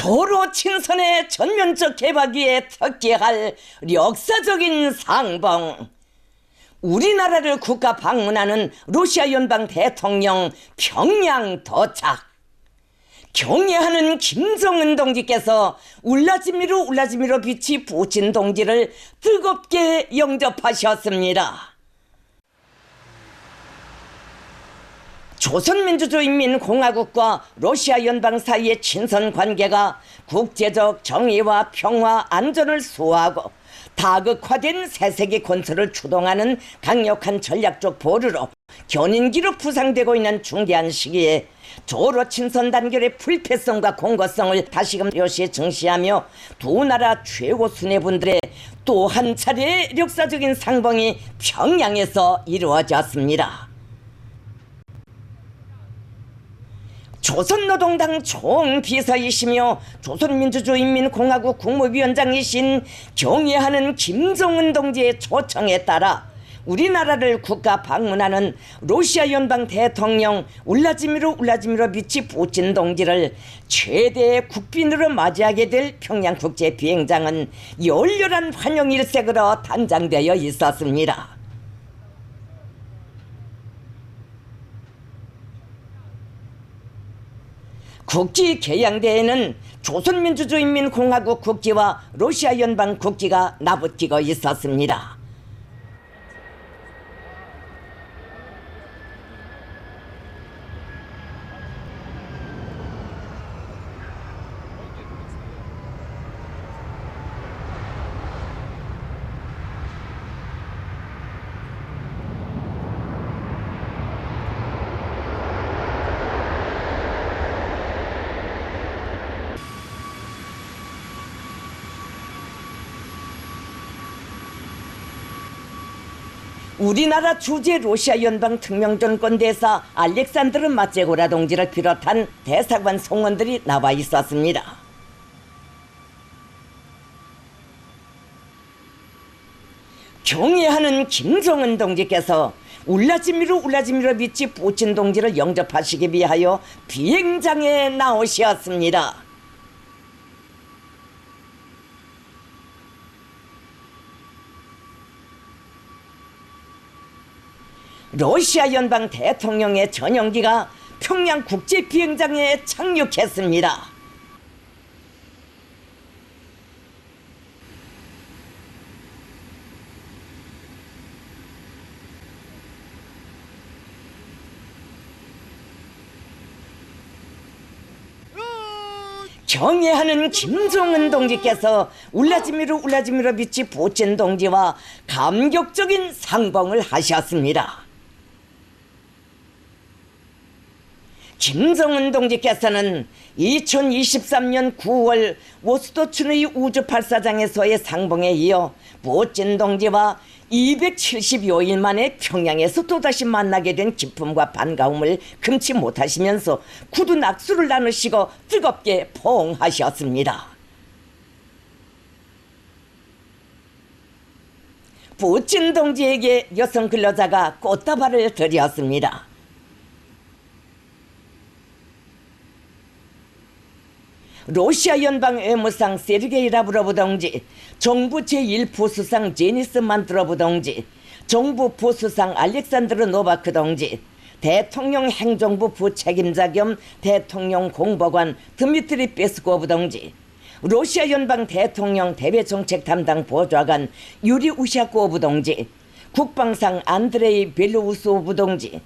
조로 친선의 전면적 개박위에 특기할 역사적인 상봉. 우리나라를 국가 방문하는 러시아 연방 대통령 평양 도착. 경애하는 김정은 동지께서 울라지미르 비치 푸친 동지를 뜨겁게 영접하셨습니다. 조선민주주의인민공화국과 러시아 연방 사이의 친선 관계가 국제적 정의와 평화, 안전을 수호하고 다극화된 새세기 건설을 추동하는 강력한 전략적 보루로 견인기로 부상되고 있는 중대한 시기에 조로 친선 단결의 불패성과 공고성을 다시금 묘시 증시하며 두 나라 최고 수뇌분들의 또 한 차례의 역사적인 상봉이 평양에서 이루어졌습니다. 조선노동당 총비서이시며 조선민주주의인민공화국 국무위원장이신 경애하는 김정은 동지의 초청에 따라 우리나라를 국가 방문하는 러시아 연방 대통령 울라지미르 비치 푸친 동지를 최대의 국빈으로 맞이하게 될 평양국제 비행장은 열렬한 환영 일색으로 단장되어 있었습니다. 국기 개양대에는 조선민주주의인민공화국 국기와 러시아 연방 국기가 나부티고 있었습니다. 우리나라 주재 러시아 연방 특명전권 대사 알렉산드르 마제고라 동지를 비롯한 대사관 성원들이 나와 있었습니다. 경애하는 김정은 동지께서 울라지미르 비치 푸친 동지를 영접하시기 위하여 비행장에 나오셨습니다. 러시아 연방 대통령의 전용기가 평양 국제 비행장에 착륙했습니다. 경애하는 김정은 동지께서 울라지미르 비치 푸친 동지와 감격적인 상봉을 하셨습니다. 김정은 동지께서는 2023년 9월 모스토춘의 우주 발사장에서의 상봉에 이어 푸친 동지와 270여일 만에 평양에서 또다시 만나게 된 기쁨과 반가움을 금치 못하시면서 굳은 악수를 나누시고 뜨겁게 포옹하셨습니다. 푸친 동지에게 여성 근로자가 꽃다발을 드렸습니다. 러시아 연방 외무상 세르게이 라브로브 동지, 정부 제1부수상 제니스 만트로브 동지, 정부 부수상 알렉산드르 노바크 동지, 대통령 행정부 부책임자 겸 대통령 공보관 드미트리 페스코브 동지, 러시아 연방 대통령 대외정책 담당 보좌관 유리 우샤코브 동지, 국방상 안드레이 벨로우소브 동지,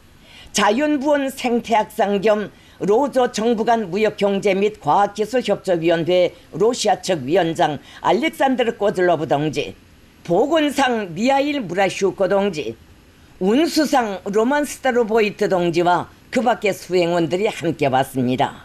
자연부원 생태학상 겸 로조 정부간 무역경제 및 과학기술협조위원회 러시아 측 위원장 알렉산드르 꼬즐로브 동지, 보건상 미하일 무라슈코 동지, 운수상 로만 스타로보이트 동지와 그 밖의 수행원들이 함께 왔습니다.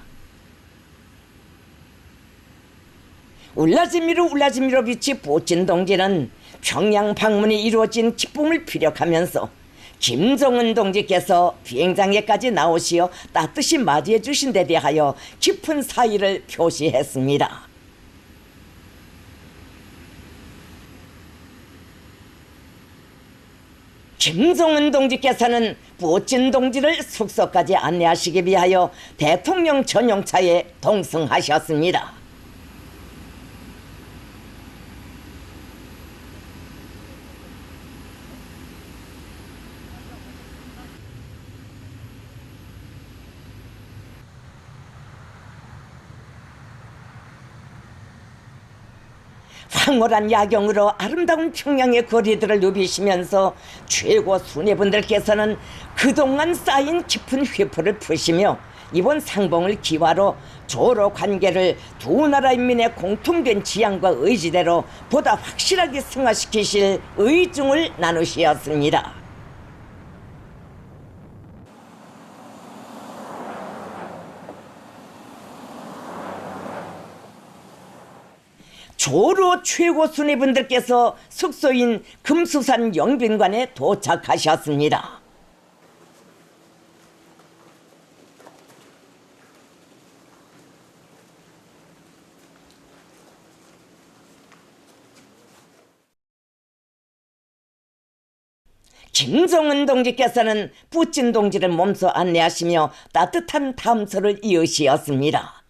울라지미르 비치 푸친 동지는 평양 방문이 이루어진 기쁨을 피력하면서 김정은 동지께서 비행장에까지 나오시어 따뜻이 맞이해 주신 데 대하여 깊은 사의를 표시했습니다. 김정은 동지께서는 푸친 동지를 숙소까지 안내하시기 위하여 대통령 전용차에 동승하셨습니다. 황홀한 야경으로 아름다운 평양의 거리들을 누비시면서 최고 수뇌분들께서는 그동안 쌓인 깊은 회포를 푸시며 이번 상봉을 기화로 조로 관계를 두 나라 인민의 공통된 지향과 의지대로 보다 확실하게 승화시키실 의중을 나누시었습니다. 조로 최고 수뇌분들께서 숙소인 금수산 영빈관에 도착하셨습니다. 김정은 동지께서는 뿌찐 동지를 몸소 안내하시며 따뜻한 담소를 이으시었습니다.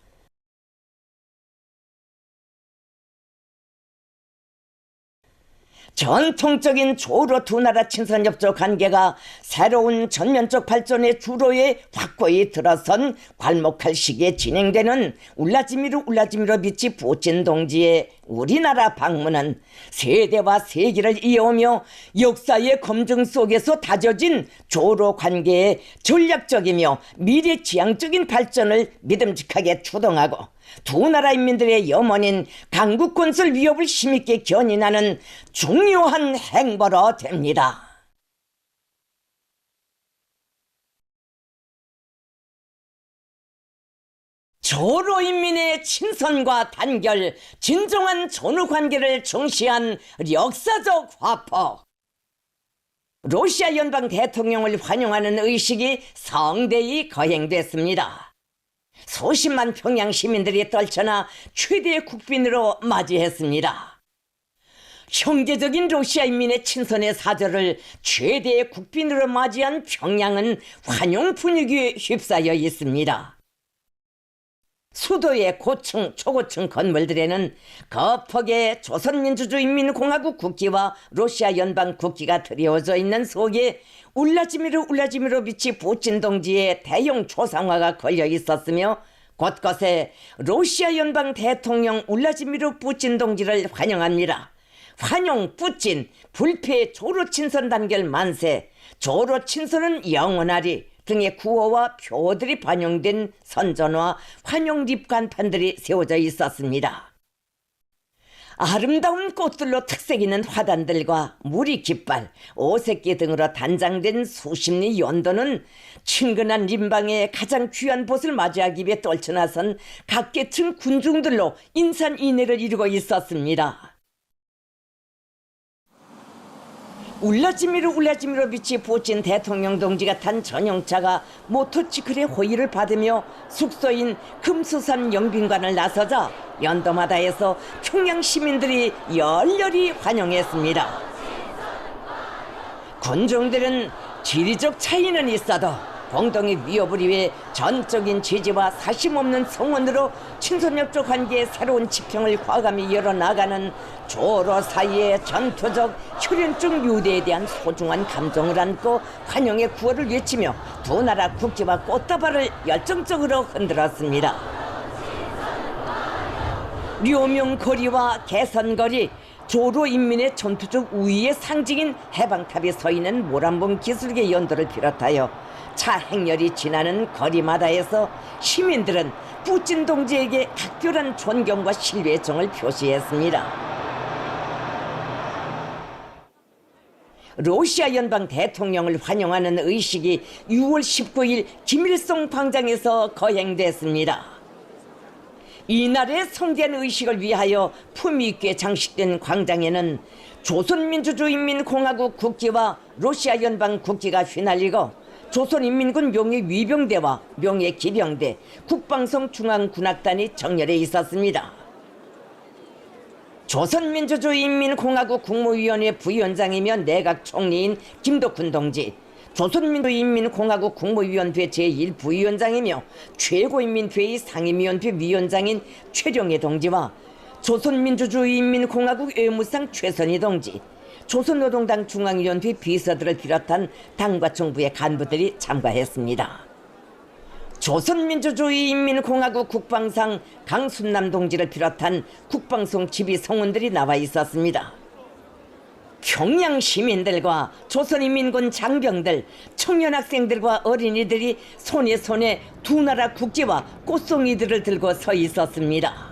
전통적인 조로 두 나라 친선협조 관계가 새로운 전면적 발전의 주로에 확고히 들어선 괄목할 시기에 진행되는 울라지미르 비치 푸친 동지의 우리나라 방문은 세대와 세기를 이어오며 역사의 검증 속에서 다져진 조로 관계의 전략적이며 미래지향적인 발전을 믿음직하게 추동하고 두 나라 인민들의 염원인 강국 건설 위협을 힘있게 견인하는 중요한 행보로 됩니다. 조로 인민의 친선과 단결, 진정한 전후 관계를 중시한 역사적 화포. 러시아 연방 대통령을 환영하는 의식이 성대히 거행됐습니다. 수십만 평양 시민들이 떨쳐나 최대의 국빈으로 맞이했습니다. 형제적인 러시아 인민의 친선의 사절을 최대의 국빈으로 맞이한 평양은 환영 분위기에 휩싸여 있습니다. 수도의 고층, 초고층 건물들에는 거퍽의 조선민주주의인민공화국 국기와 러시아 연방 국기가 드리워져 있는 속에 울라지미르 비치 푸친 동지의 대형 초상화가 걸려 있었으며 곳곳에 러시아 연방 대통령 울라지미르 푸친 동지를 환영합니다. 환영 푸친, 불패 조로 친선 단결 만세, 조로 친선은 영원하리 등의 구호와 표어들이 반영된 선전화, 환영 립간판들이 세워져 있었습니다. 아름다운 꽃들로 특색 있는 화단들과 무리 깃발, 오색기 등으로 단장된 수십리 연도는 친근한 림방에 가장 귀한 곳을 맞이하기 위해 떨쳐나선 각계층 군중들로 인산인해를 이루고 있었습니다. 울라지미르 비치 푸친 대통령 동지가 탄 전용차가 모터치클의 호의를 받으며 숙소인 금수산 영빈관을 나서자 연도마다에서 평양 시민들이 열렬히 환영했습니다. 군중들은 지리적 차이는 있어도 공동의 위협을 위해 전적인 지지와 사심없는 성원으로 친선협조 관계의 새로운 지평을 과감히 열어나가는 조로 사이의 전투적 혈연적 유대에 대한 소중한 감정을 안고 환영의 구호를 외치며 두 나라 국기와 꽃다발을 열정적으로 흔들었습니다. 료명거리와 개선거리, 조로 인민의 전투적 우위의 상징인 해방탑이 서 있는 모란봉 기술계 연도를 비롯하여 차 행렬이 지나는 거리마다에서 시민들은 푸친 동지에게 각별한 존경과 신뢰의 정을 표시했습니다. 러시아 연방 대통령을 환영하는 의식이 6월 19일 김일성 광장에서 거행됐습니다. 이날의 성대한 의식을 위하여 품위 있게 장식된 광장에는 조선민주주의인민공화국 국기와 러시아 연방 국기가 휘날리고 조선인민군 명예위병대와 명예기병대, 국방성 중앙군악단이 정렬해 있었습니다. 조선민주주의인민공화국 국무위원회 부위원장이며 내각총리인 김덕훈 동지, 조선민주주의인민공화국 국무위원회 제1부위원장이며 최고인민회의 상임위원회 위원장인 최룡해 동지와 조선민주주의인민공화국 외무상 최선희 동지, 조선노동당 중앙위원회 비서들을 비롯한 당과 정부의 간부들이 참가했습니다. 조선민주주의인민공화국 국방상 강순남 동지를 비롯한 국방송 지휘 성원들이 나와 있었습니다. 평양 시민들과 조선인민군 장병들, 청년 학생들과 어린이들이 손에 손에 두 나라 국기와 꽃송이들을 들고 서 있었습니다.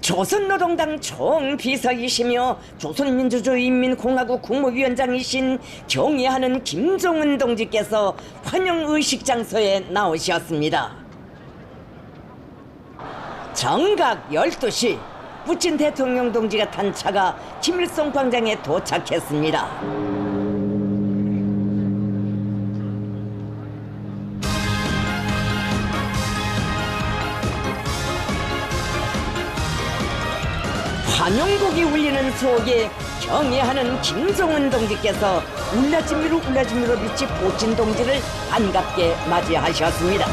조선노동당 총비서이시며 조선민주주의인민공화국 국무위원장이신 경애하는 김정은 동지께서 환영의식 장소에 나오셨습니다. 정각 12시 푸친 대통령 동지가 탄 차가 김일성 광장에 도착했습니다. 환영곡이 울리는 속에 경애하는 김정은 동지께서 울라지미로 빛이 푸친 동지를 반갑게 맞이하셨습니다.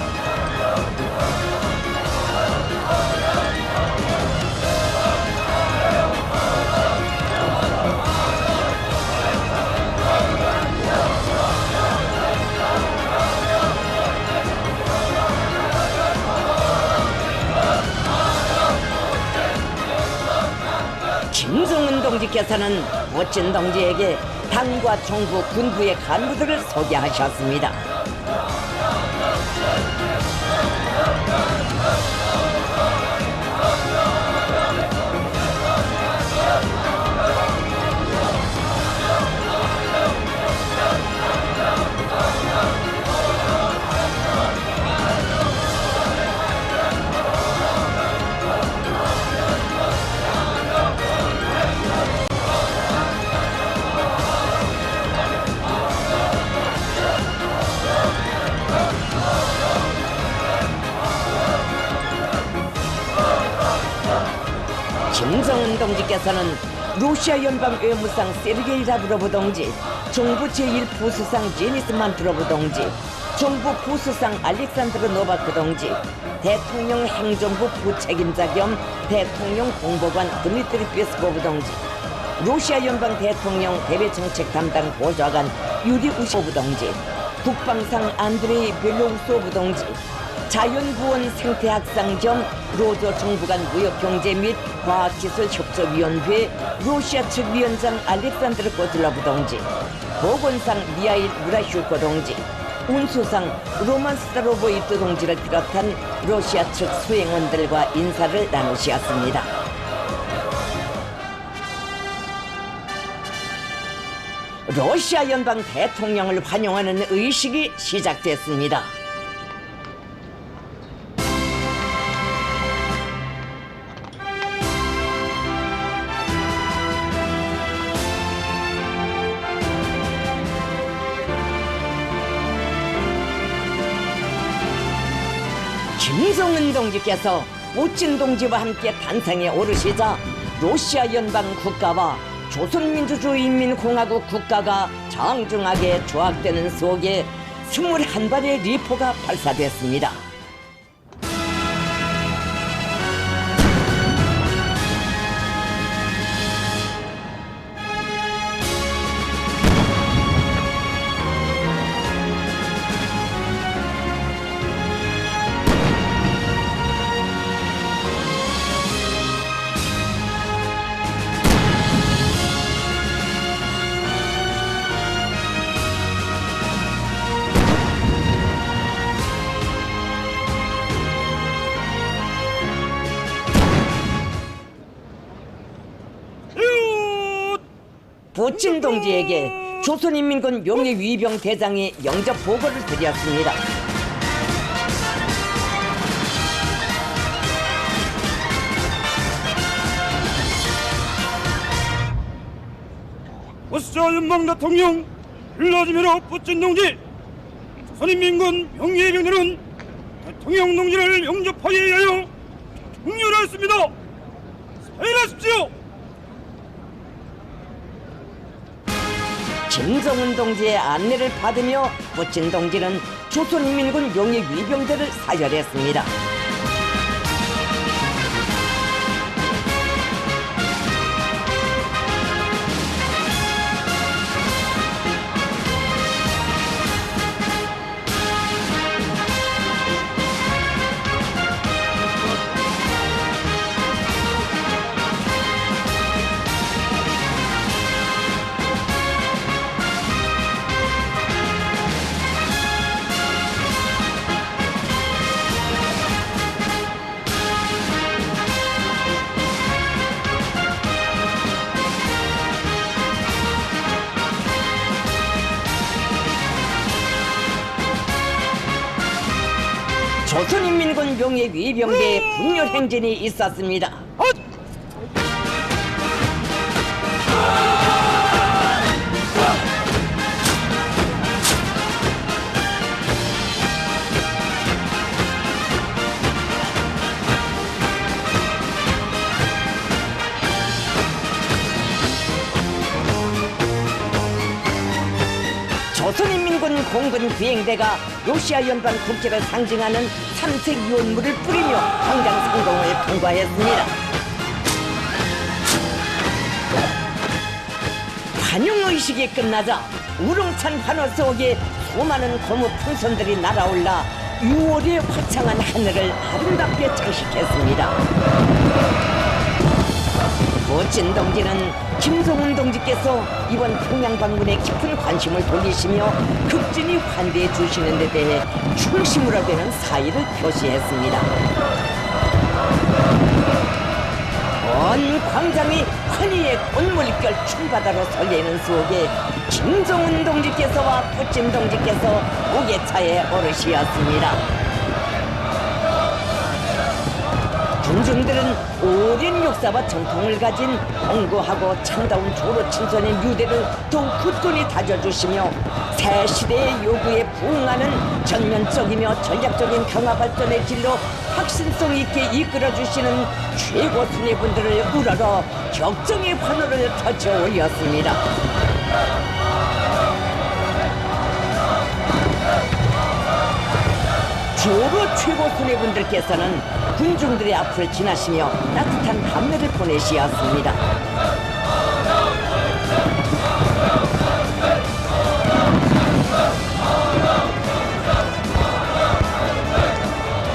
김정은 동지께서는 푸친 동지에게 당과 정부, 군부의 간부들을 소개하셨습니다. 김정은 동지께서는 러시아 연방 외무상 세르게이 라브로브 동지, 정부 제1부수상 제니스 만트로브 동지, 정부 부수상 알렉산드르 노바크 동지, 대통령 행정부 부책임자 겸 대통령 공보관 드미트리 페스코브 동지, 러시아 연방 대통령 대외정책 담당 보좌관 유리 우시코브 동지, 국방상 안드레이 벨로우소브 동지, 자연구원 생태학상 겸 로저 정부간 무역경제 및 과학기술협조위원회 러시아 측 위원장 알렉산드르 코즐로브 동지, 보건상 미하일 무라슈코 동지, 운수상 로만 스타로보이트 동지를 비롯한 러시아 측 수행원들과 인사를 나누셨습니다. 러시아 연방 대통령을 환영하는 의식이 시작됐습니다. 김정은 동지께서 푸친 동지와 함께 단상에 오르시자 러시아 연방 국가와 조선민주주의인민공화국 국가가 장중하게 조합되는 속에 21발의 리포가 발사됐습니다. 푸친 동지에게 조선인민군 용의위병 대장이 영접 보고를 드렸습니다. 러시아 연방 대통령 블라디미르 푸친 동지, 조선인민군 용의위병들은 대통령 동지를 영접하기 위하여 종료하였습니다. 사인하십시오. 김정은 동지의 안내를 받으며 푸친 동지는 조선인민군 용의 위병대를 사열했습니다. 조선인민군 명예 위병대의 분열 행진이 있었습니다. 조선인민군 공군 비행대가 러시아 연방 국기를 상징하는 삼색 유언물을 뿌리며 광장 성공을 통과했습니다. 환영의식이 끝나자 우렁찬 환호 속에 수많은 고무 풍선들이 날아올라 6월의 화창한 하늘을 아름답게 장식했습니다. 부친 동지는 김정은 동지께서 이번 평양 방문에 깊은 관심을 돌리시며 극진히 환대해 주시는 데 대해 충심으로 되는 사의를 표시했습니다. 온 광장이 환희의 꽃물결 춤바다로 설레는 속에 김정은 동지께서와 부친 동지께서 무게차에 오르시었습니다. 군중들은 오랜 역사와 전통을 가진 공고하고 참다운 조로 친선의 유대를 더욱 굳건히 다져주시며 새 시대의 요구에 부응하는 전면적이며 전략적인 평화 발전의 길로 확신성 있게 이끌어주시는 최고 수뇌분들을 우러러 격정의 환호를 터쳐 올렸습니다. 조로 최고 수뇌분들께서는 군중들의 앞을 지나시며 따뜻한 감례를 보내시었습니다.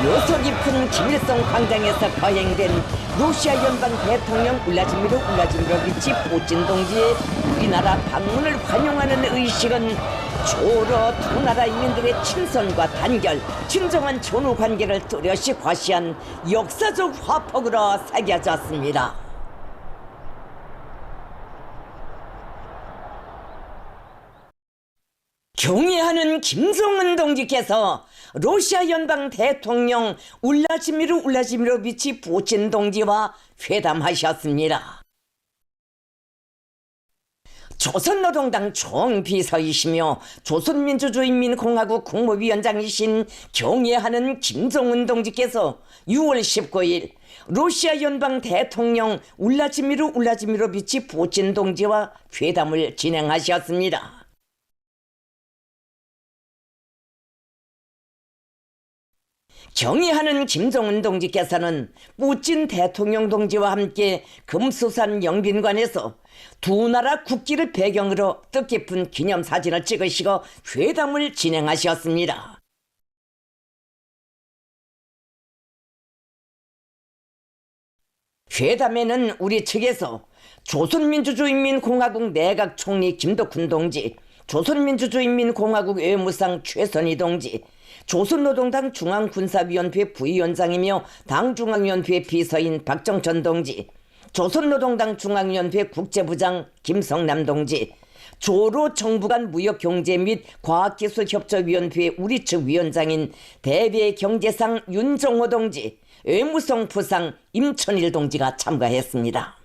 요소 깊은 김일성 광장에서 거행된 러시아 연방 대통령 울라지미로비치 푸틴 동지의 우리나라 방문을 환영하는 의식은 조로 두 나라 인민들의 친선과 단결, 진정한 전후 관계를 뚜렷이 과시한 역사적 화폭으로 새겨졌습니다. 경애하는 김정은 동지께서 러시아 연방 대통령 울라지미로비치 푸틴 동지와 회담하셨습니다. 조선노동당 총비서이시며 조선민주주의인민공화국 국무위원장이신 경애하는 김정은 동지께서 6월 19일 러시아 연방 대통령 울라지미로비치 푸틴 동지와 회담을 진행하셨습니다. 경애하는 김정은 동지께서는 푸틴 대통령 동지와 함께 금수산 영빈관에서 두 나라 국기를 배경으로 뜻깊은 기념사진을 찍으시고 회담을 진행하셨습니다. 회담에는 우리 측에서 조선민주주의인민공화국 내각총리 김덕훈 동지, 조선민주주의인민공화국 외무상 최선희 동지, 조선노동당 중앙군사위원회 부위원장이며 당중앙위원회 비서인 박정천 동지, 조선노동당 중앙위원회 국제부장 김성남 동지, 조로 정부 간 무역경제 및 과학기술협조위원회 우리 측 위원장인 대외경제상 윤정호 동지, 외무성 부상 임천일 동지가 참가했습니다.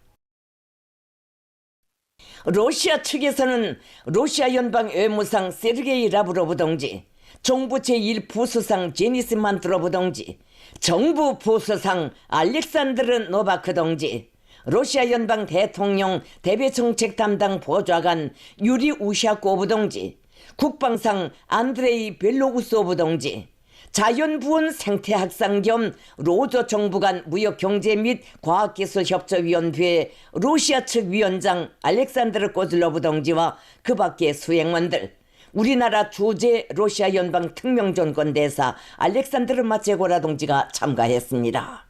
러시아 측에서는 러시아 연방 외무상 세르게이 라브로브 동지, 정부 제1부수상 제니스 만트로브 동지, 정부 부수상 알렉산드르 노바크 동지, 러시아 연방 대통령 대외정책 담당 보좌관 유리 우샤코브 동지, 국방상 안드레이 벨로우소브 동지, 자연부원 생태학상 겸 로저 정부 간 무역경제 및 과학기술협조위원회 러시아 측 위원장 알렉산드르 꼬즐로브 동지와 그 밖의 수행원들, 우리나라 주재 러시아 연방 특명전권 대사 알렉산드르 마체고라 동지가 참가했습니다.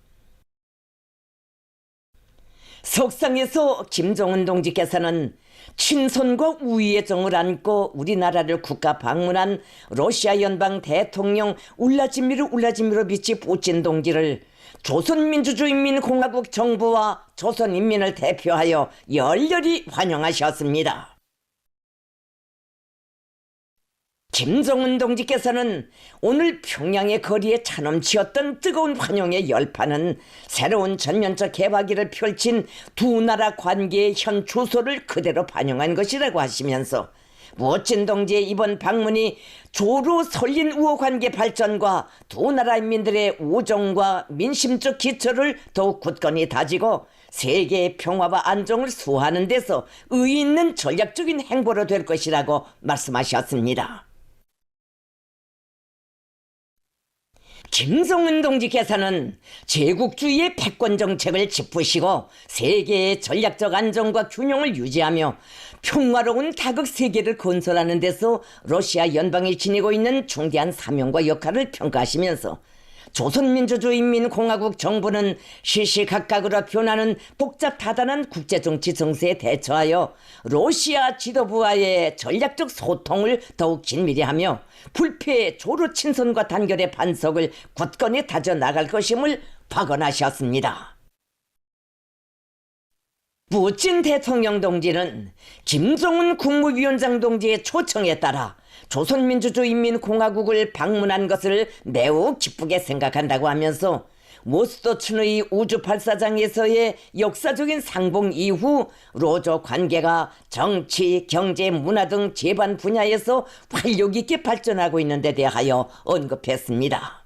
석상에서 김정은 동지께서는 친선과 우위의 정을 안고 우리나라를 국가 방문한 러시아 연방 대통령 울라지미로비치 푸틴 동지를 조선민주주의인민공화국 정부와 조선인민을 대표하여 열렬히 환영하셨습니다. 김정은 동지께서는 오늘 평양의 거리에 차넘치었던 뜨거운 환영의 열판은 새로운 전면적 개화기를 펼친 두 나라 관계의 현 주소를 그대로 반영한 것이라고 하시면서 무어진 동지의 이번 방문이 조로 설린 우호관계 발전과 두 나라 인민들의 우정과 민심적 기초를 더욱 굳건히 다지고 세계의 평화와 안정을 수호하는 데서 의의 있는 전략적인 행보로 될 것이라고 말씀하셨습니다. 김정은 동지께서는 제국주의의 패권 정책을 짚으시고 세계의 전략적 안정과 균형을 유지하며 평화로운 다극 세계를 건설하는 데서 러시아 연방이 지니고 있는 중대한 사명과 역할을 평가하시면서 조선민주주의인민공화국 정부는 시시각각으로 변하는 복잡다단한 국제정치 정세에 대처하여 러시아 지도부와의 전략적 소통을 더욱 긴밀히 하며 불패 조로 친선과 단결의 반석을 굳건히 다져나갈 것임을 박언하셨습니다. 푸틴 대통령 동지는 김정은 국무위원장 동지의 초청에 따라 조선민주주의인민공화국을 방문한 것을 매우 기쁘게 생각한다고 하면서 모스도춘의 우주발사장에서의 역사적인 상봉 이후 로조 관계가 정치, 경제, 문화 등 제반 분야에서 활력 있게 발전하고 있는 데 대하여 언급했습니다.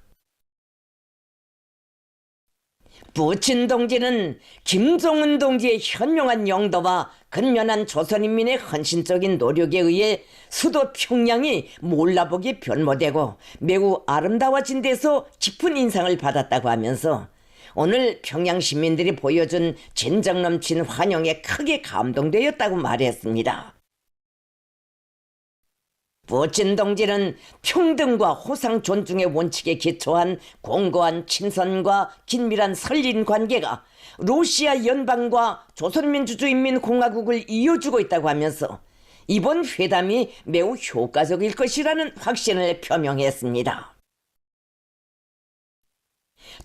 푸틴 동지는 김정은 동지의 현명한 영도와 근면한 조선인민의 헌신적인 노력에 의해 수도 평양이 몰라보기 변모되고 매우 아름다워진 데서 깊은 인상을 받았다고 하면서 오늘 평양 시민들이 보여준 진정 넘친 환영에 크게 감동되었다고 말했습니다. 푸틴 동지는 평등과 호상 존중의 원칙에 기초한 공고한 친선과 긴밀한 설린 관계가 러시아 연방과 조선민주주의인민공화국을 이어주고 있다고 하면서 이번 회담이 매우 효과적일 것이라는 확신을 표명했습니다.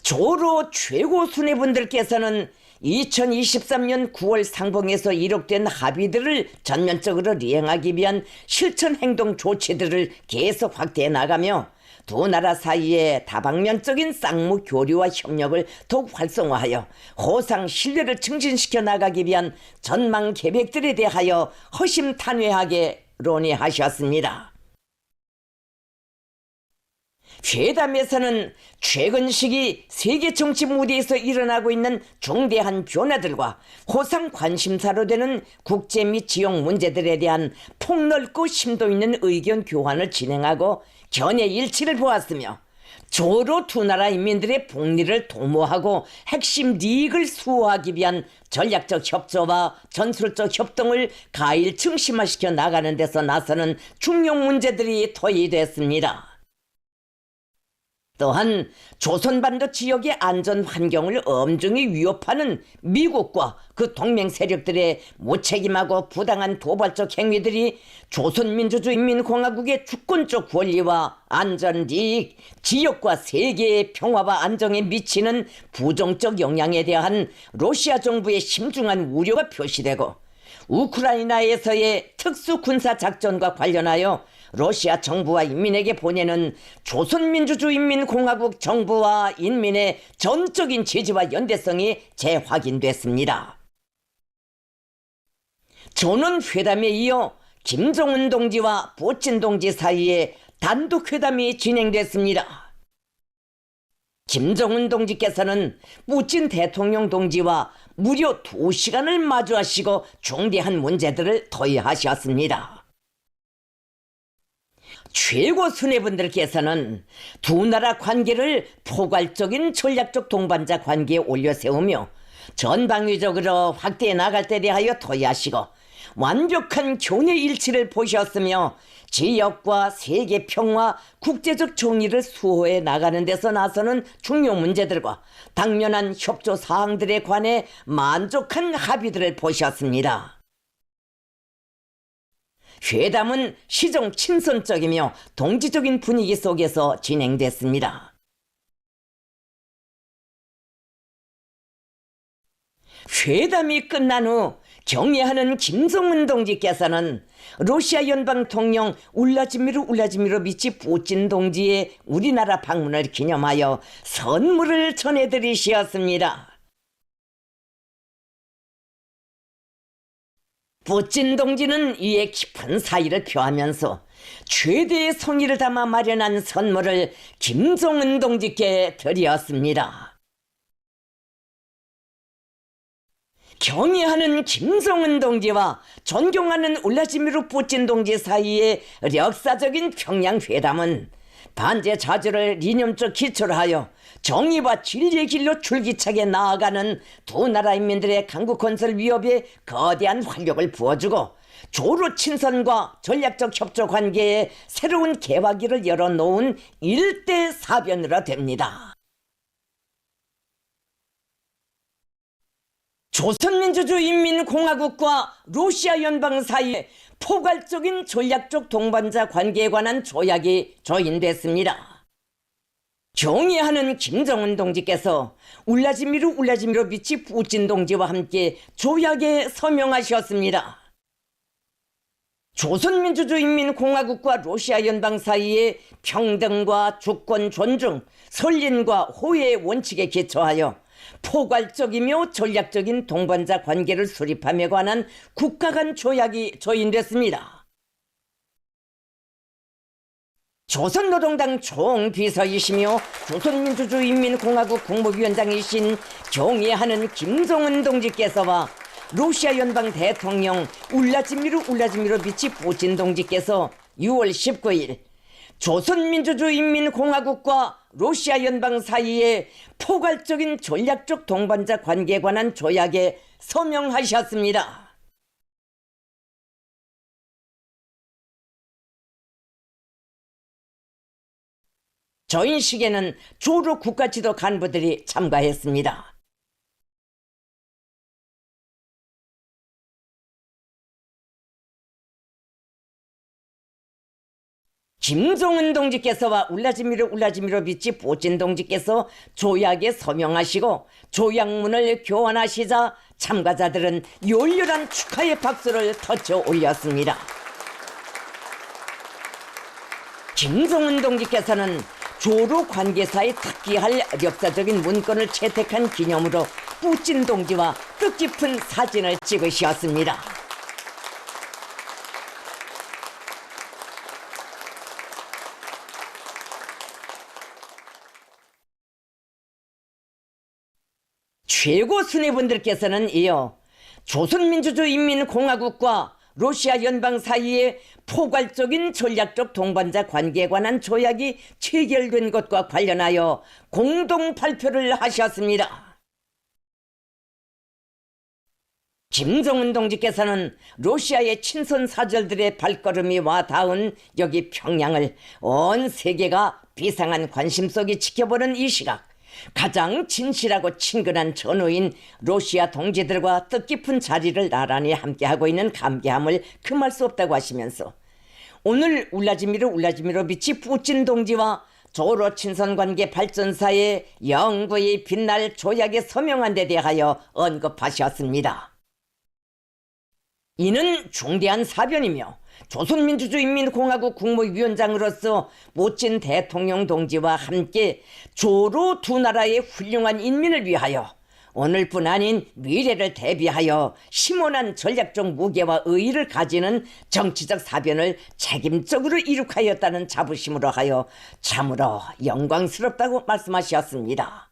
조로 최고 수뇌분들께서는 2023년 9월 상봉에서 이룩된 합의들을 전면적으로 이행하기 위한 실천 행동 조치들을 계속 확대해 나가며 두 나라 사이의 다방면적인 쌍무 교류와 협력을 더욱 활성화하여 호상 신뢰를 증진시켜 나가기 위한 전망 계획들에 대하여 허심탄회하게 논의하셨습니다. 회담에서는 최근 시기 세계 정치 무대에서 일어나고 있는 중대한 변화들과 호상 관심사로 되는 국제 및 지역 문제들에 대한 폭넓고 심도 있는 의견 교환을 진행하고 견해 일치를 보았으며 조로 두 나라 인민들의 복리를 도모하고 핵심 이익을 수호하기 위한 전략적 협조와 전술적 협동을 가일 중심화시켜 나가는 데서 나서는 중요 문제들이 토의됐습니다. 또한 조선반도 지역의 안전 환경을 엄중히 위협하는 미국과 그 동맹 세력들의 무책임하고 부당한 도발적 행위들이 조선민주주의인민공화국의 주권적 권리와 안전 이익, 지역과 세계의 평화와 안정에 미치는 부정적 영향에 대한 러시아 정부의 심중한 우려가 표시되고 우크라이나에서의 특수군사작전과 관련하여 러시아 정부와 인민에게 보내는 조선민주주의인민공화국 정부와 인민의 전적인 지지와 연대성이 재확인됐습니다. 저는 회담에 이어 김정은 동지와 푸틴 동지 사이에 단독회담이 진행됐습니다. 김정은 동지께서는 푸틴 대통령 동지와 무려 2시간을 마주하시고 중대한 문제들을 토의하셨습니다. 최고 수뇌분들께서는 두 나라 관계를 포괄적인 전략적 동반자 관계에 올려세우며 전방위적으로 확대해 나갈 때 대하여 토의하시고 완벽한 교내 일치를 보셨으며 지역과 세계 평화, 국제적 정의를 수호해 나가는 데서 나서는 중요 문제들과 당면한 협조 사항들에 관해 만족한 합의들을 보셨습니다. 회담은 시정 친선적이며 동지적인 분위기 속에서 진행됐습니다. 회담이 끝난 후 경애하는 김정은 동지께서는 러시아 연방 통령 울라지미르 미치 푸틴 동지의 우리나라 방문을 기념하여 선물을 전해드리시었습니다. 푸틴 동지는 이에 깊은 사의를 표하면서 최대의 성의를 담아 마련한 선물을 김정은 동지께 드렸습니다. 경애하는 김정은 동지와 존경하는 울라지미르 푸틴 동지 사이의 역사적인 평양회담은 반제 자주를 이념적 기초로 하여 정의와 진리의 길로 줄기차게 나아가는 두 나라 인민들의 강국 건설 위협에 거대한 활력을 부어주고 조로 친선과 전략적 협조 관계에 새로운 개화기를 열어놓은 일대 사변으로 됩니다. 조선민주주의인민공화국과 러시아 연방 사이에 포괄적인 전략적 동반자 관계에 관한 조약이 조인됐습니다. 경애하는 김정은 동지께서 울라지미르 미치 푸틴 동지와 함께 조약에 서명하셨습니다. 조선민주주의인민공화국과 러시아 연방 사이의 평등과 주권 존중, 선린과 호혜의 원칙에 기초하여 포괄적이며 전략적인 동반자 관계를 수립함에 관한 국가 간 조약이 조인됐습니다. 조선노동당 총비서이시며 조선민주주의인민공화국 국무위원장이신 경애하는 김정은 동지께서와 러시아 연방 대통령 울라지미르 미치 푸틴 동지께서 6월 19일 조선민주주의인민공화국과 러시아 연방 사이의 포괄적인 전략적 동반자 관계에 관한 조약에 서명하셨습니다. 조인식에는 주로 국가지도 간부들이 참가했습니다. 김정은 동지께서와 울라지미르 미치 푸틴 동지께서 조약에 서명하시고 조약문을 교환하시자 참가자들은 열렬한 축하의 박수를 터쳐 올렸습니다. 김정은 동지께서는 조로 관계사에 특기할 역사적인 문건을 채택한 기념으로 푸틴 동지와 뜻깊은 사진을 찍으셨습니다. 최고 수뇌분들께서는 이어 조선민주주의인민공화국과 러시아 연방 사이의 포괄적인 전략적 동반자 관계에 관한 조약이 체결된 것과 관련하여 공동 발표를 하셨습니다. 김정은 동지께서는 러시아의 친선 사절들의 발걸음이 와 닿은 여기 평양을 온 세계가 비상한 관심 속에 지켜보는 이 시각, 가장 진실하고 친근한 전우인 러시아 동지들과 뜻깊은 자리를 나란히 함께하고 있는 감개함을 금할 수 없다고 하시면서 오늘 울라지미르 미치 푸틴 동지와 조로 친선관계 발전사의 영구히 빛날 조약에 서명한 데 대하여 언급하셨습니다. 이는 중대한 사변이며 조선민주주의인민공화국 국무위원장으로서 푸틴 대통령 동지와 함께 조로 두 나라의 훌륭한 인민을 위하여 오늘뿐 아닌 미래를 대비하여 심원한 전략적 무게와 의의를 가지는 정치적 사변을 책임적으로 이룩하였다는 자부심으로 하여 참으로 영광스럽다고 말씀하셨습니다.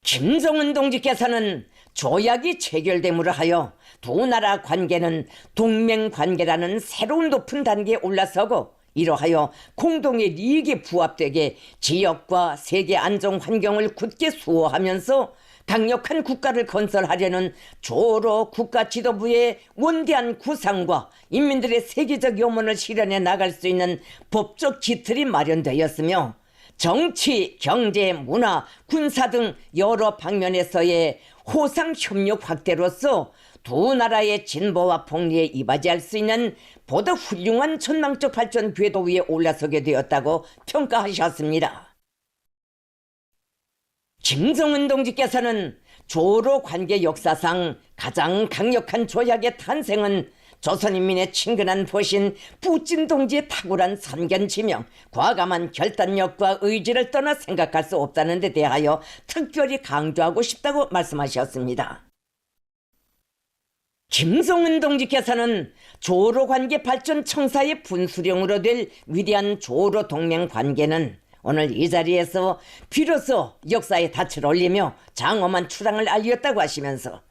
김정은 동지께서는 조약이 체결됨으로 하여 두 나라 관계는 동맹관계라는 새로운 높은 단계에 올라서고 이러하여 공동의利益에 부합되게 지역과 세계 안정 환경을 굳게 수호하면서 강력한 국가를 건설하려는 조로 국가 지도부의 원대한 구상과 인민들의 세계적 염원을 실현해 나갈 수 있는 법적 기틀이 마련되었으며 정치, 경제, 문화, 군사 등 여러 방면에서의 호상 협력 확대로서 두 나라의 진보와 폭리에 이바지할 수 있는 보다 훌륭한 전망적 발전 궤도 위에 올라서게 되었다고 평가하셨습니다. 김정은 동지께서는 조로 관계 역사상 가장 강력한 조약의 탄생은 조선인민의 친근한 보신 부진 동지의 탁월한 선견지명, 과감한 결단력과 의지를 떠나 생각할 수 없다는 데 대하여 특별히 강조하고 싶다고 말씀하셨습니다. 김성은 동지께서는 조로 관계 발전 청사의 분수령으로 될 위대한 조로 동맹 관계는 오늘 이 자리에서 비로소 역사의 닻을 올리며 장엄한 출항을 알렸다고 하시면서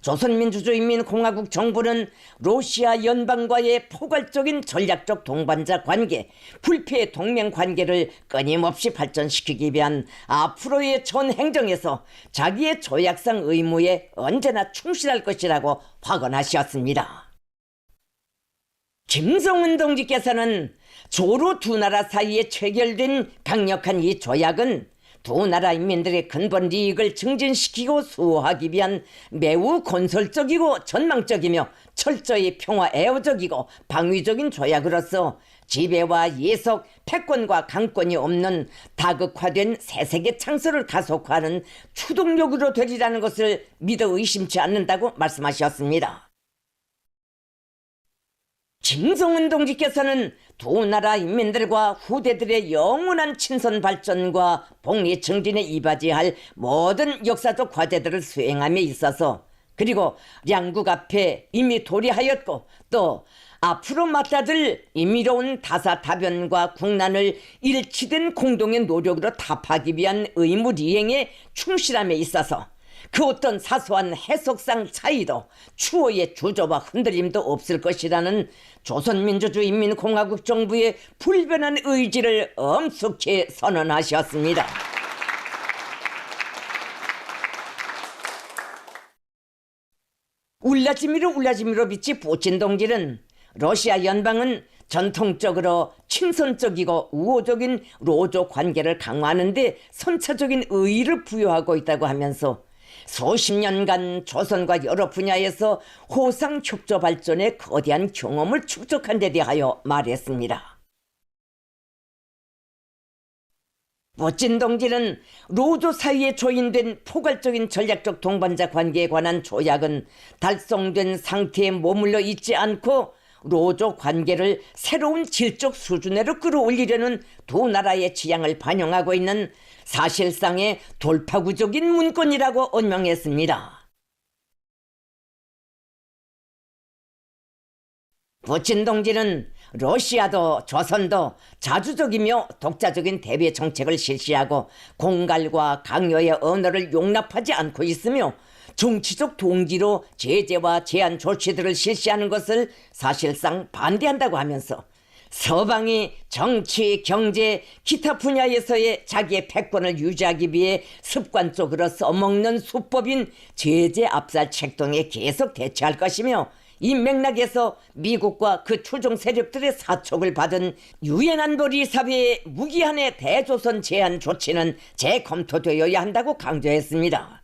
조선민주주의인민공화국 정부는 러시아 연방과의 포괄적인 전략적 동반자 관계, 불패의 동맹 관계를 끊임없이 발전시키기 위한 앞으로의 전 행정에서 자기의 조약상 의무에 언제나 충실할 것이라고 확언하셨습니다. 김성은 동지께서는 조로 두 나라 사이에 체결된 강력한 이 조약은 두 나라 인민들의 근본 이익을 증진시키고 수호하기 위한 매우 건설적이고 전망적이며 철저히 평화 애호적이고 방위적인 조약으로서 지배와 예속, 패권과 강권이 없는 다극화된 새세계 창설을 가속화하는 추동력으로 되리라는 것을 믿어 의심치 않는다고 말씀하셨습니다. 김성은 동지께서는 두 나라 인민들과 후대들의 영원한 친선 발전과 복리 증진에 이바지할 모든 역사적 과제들을 수행함에 있어서, 그리고 양국 앞에 이미 도래하였고 또 앞으로 맞닥뜨릴 임의로운 다사다변과 국난을 일치된 공동의 노력으로 답하기 위한 의무 이행에 충실함에 있어서 그 어떤 사소한 해석상 차이도 추호의 주저와 흔들림도 없을 것이라는 조선민주주의인민공화국 정부의 불변한 의지를 엄숙히 선언하셨습니다. 울라지미로비치 푸친 동지는 러시아 연방은 전통적으로 친선적이고 우호적인 로조 관계를 강화하는 데 선차적인 의의를 부여하고 있다고 하면서 수십 년간 조선과 여러 분야에서 호상 협조 발전에 거대한 경험을 축적한 데 대하여 말했습니다. 푸친 동지는 로조 사이에 조인된 포괄적인 전략적 동반자 관계에 관한 조약은 달성된 상태에 머물러 있지 않고 로조 관계를 새로운 질적 수준으로 끌어올리려는 두 나라의 지향을 반영하고 있는 사실상의 돌파구적인 문건이라고 언명했습니다. 푸친 동지는 러시아도 조선도 자주적이며 독자적인 대외 정책을 실시하고 공갈과 강요의 언어를 용납하지 않고 있으며 정치적 동기로 제재와 제한 조치들을 실시하는 것을 사실상 반대한다고 하면서 서방이 정치, 경제, 기타 분야에서의 자기의 패권을 유지하기 위해 습관적으로 써먹는 수법인 제재 압살 책동에 계속 대처할 것이며, 이 맥락에서 미국과 그 추종 세력들의 사촉을 받은 유엔 안보리 사회의 무기한의 대조선 제한 조치는 재검토되어야 한다고 강조했습니다.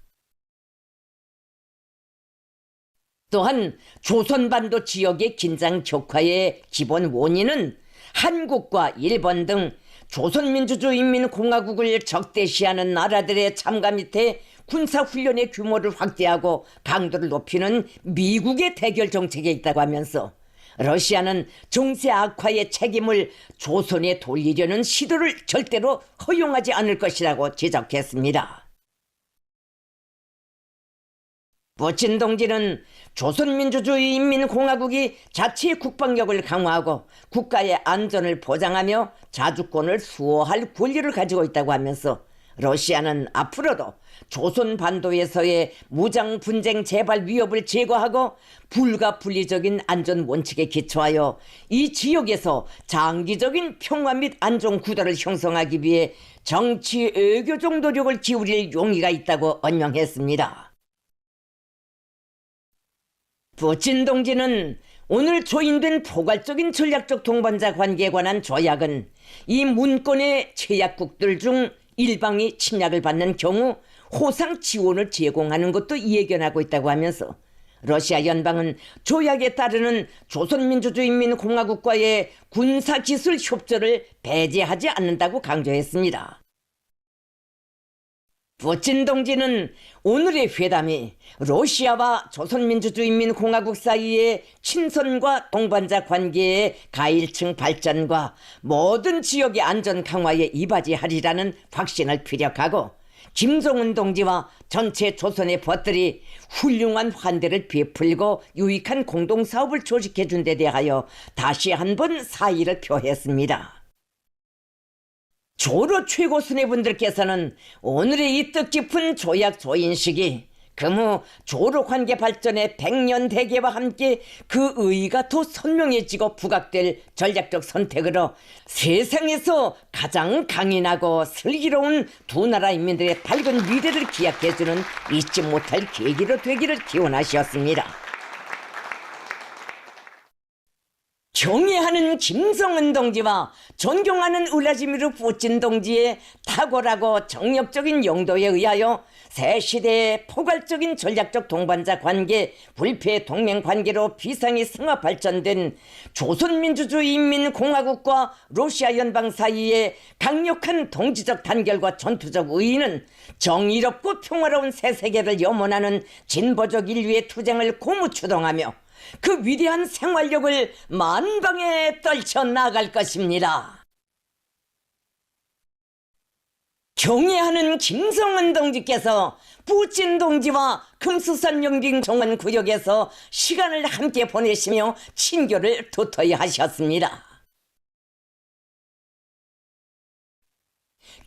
또한 조선반도 지역의 긴장 격화의 기본 원인은 한국과 일본 등 조선민주주의인민공화국을 적대시하는 나라들의 참가 밑에 군사훈련의 규모를 확대하고 강도를 높이는 미국의 대결 정책에 있다고 하면서 러시아는 정세 악화의 책임을 조선에 돌리려는 시도를 절대로 허용하지 않을 것이라고 지적했습니다. 푸친 동지는 조선민주주의인민공화국이 자치의 국방력을 강화하고 국가의 안전을 보장하며 자주권을 수호할 권리를 가지고 있다고 하면서 러시아는 앞으로도 조선 반도에서의 무장 분쟁 재발 위협을 제거하고 불가분리적인 안전 원칙에 기초하여 이 지역에서 장기적인 평화 및 안정 구도를 형성하기 위해 정치 외교적 노력을 기울일 용의가 있다고 언명했습니다. 푸친 동지는 오늘 조인된 포괄적인 전략적 동반자 관계에 관한 조약은 이 문건의 제약국들 중 일방이 침략을 받는 경우 호상 지원을 제공하는 것도 예견하고 있다고 하면서 러시아 연방은 조약에 따르는 조선민주주의인민공화국과의 군사기술 협조를 배제하지 않는다고 강조했습니다. 푸틴 동지는 오늘의 회담이 러시아와 조선민주주의인민공화국 사이의 친선과 동반자 관계의 가일층 발전과 모든 지역의 안전 강화에 이바지하리라는 확신을 피력하고 김정은 동지와 전체 조선의 벗들이 훌륭한 환대를 베풀고 유익한 공동사업을 조직해 준 데 대하여 다시 한번 사의를 표했습니다. 조로 최고 수뇌분들께서는 오늘의 이 뜻깊은 조약 조인식이 금후 조로 관계 발전의 100년 대계와 함께 그 의의가 더 선명해지고 부각될 전략적 선택으로 세상에서 가장 강인하고 슬기로운 두 나라 인민들의 밝은 미래를 기약해주는 잊지 못할 계기로 되기를 기원하셨습니다. 경애하는 김정은 동지와 존경하는 울라디미르 푸틴 동지의 탁월하고 정력적인 용도에 의하여 새 시대의 포괄적인 전략적 동반자 관계, 불패 동맹 관계로 비상이 승화 발전된 조선민주주의인민공화국과 러시아 연방 사이의 강력한 동지적 단결과 전투적 의의는 정의롭고 평화로운 새 세계를 염원하는 진보적 인류의 투쟁을 고무추동하며 그 위대한 생활력을 만방에 떨쳐나갈 것입니다. 경애하는 김정은 동지께서 푸틴 동지와 금수산 영빈 정원 구역에서 시간을 함께 보내시며 친교를 도토히 하셨습니다.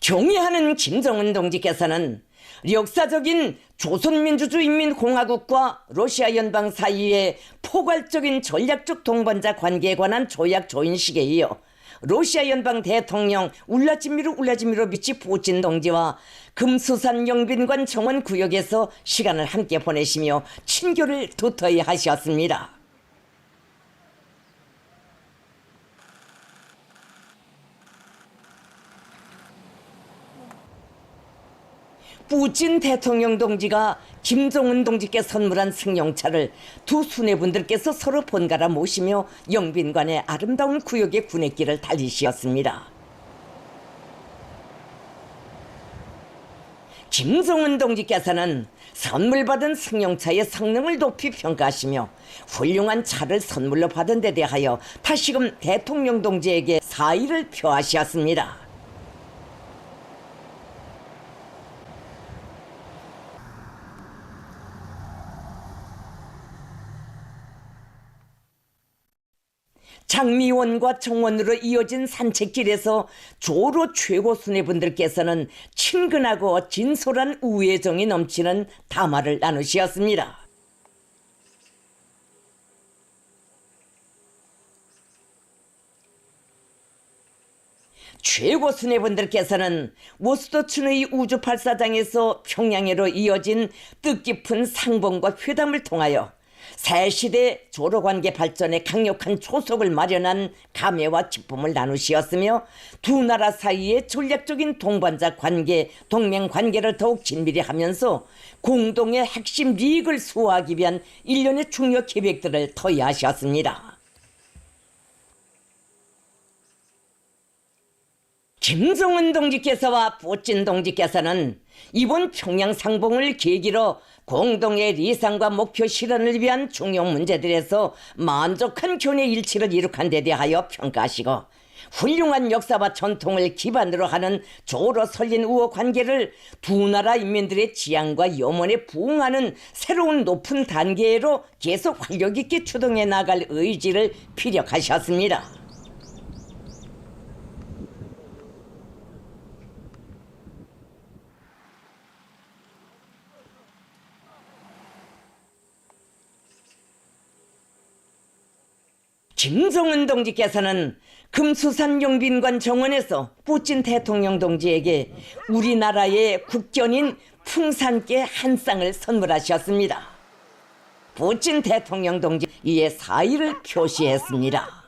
경애하는 김정은 동지께서는 역사적인 조선민주주의인민공화국과 러시아 연방 사이의 포괄적인 전략적 동반자 관계에 관한 조약 조인식에 이어 러시아 연방 대통령 울라지미르 비치 동지와 금수산 영빈관 정원 구역에서 시간을 함께 보내시며 친교를 도토히 하셨습니다. 푸틴 대통령 동지가 김정은 동지께 선물한 승용차를 두 수뇌분들께서 서로 번갈아 모시며 영빈관의 아름다운 구역의 군эт길을 달리시었습니다. 김정은 동지께서는 선물 받은 승용차의 성능을 높이 평가하시며 훌륭한 차를 선물로 받은 데 대하여 다시금 대통령 동지에게 사의를 표하셨습니다. 장미원과 정원으로 이어진 산책길에서 조로 최고 수뇌분들께서는 친근하고 진솔한 우애정이 넘치는 담화를 나누셨습니다. 최고 수뇌분들께서는 모스토춘의 우주발사장에서 평양으로 이어진 뜻깊은 상봉과 회담을 통하여 새 시대 조로관계 발전에 강력한 초석을 마련한 감회와 기쁨을 나누시었으며 두 나라 사이의 전략적인 동반자 관계, 동맹 관계를 더욱 긴밀히 하면서 공동의 핵심 이익을 수호하기 위한 일련의 중요 계획들을 토의하셨습니다. 김정은 동지께서와 푸틴 동지께서는 이번 평양 상봉을 계기로 공동의 리상과 목표 실현을 위한 중요 문제들에서 만족한 견해 일치를 이룩한 데 대하여 평가하시고 훌륭한 역사와 전통을 기반으로 하는 조로 설린 우호 관계를 두 나라 인민들의 지향과 염원에 부응하는 새로운 높은 단계로 계속 활력 있게 추동해 나갈 의지를 피력하셨습니다. 김정은 동지께서는 금수산 영빈관 정원에서 푸틴 대통령 동지에게 우리나라의 국견인 풍산깨 한 쌍을 선물하셨습니다. 푸틴 대통령 동지 이에 사의를 표시했습니다.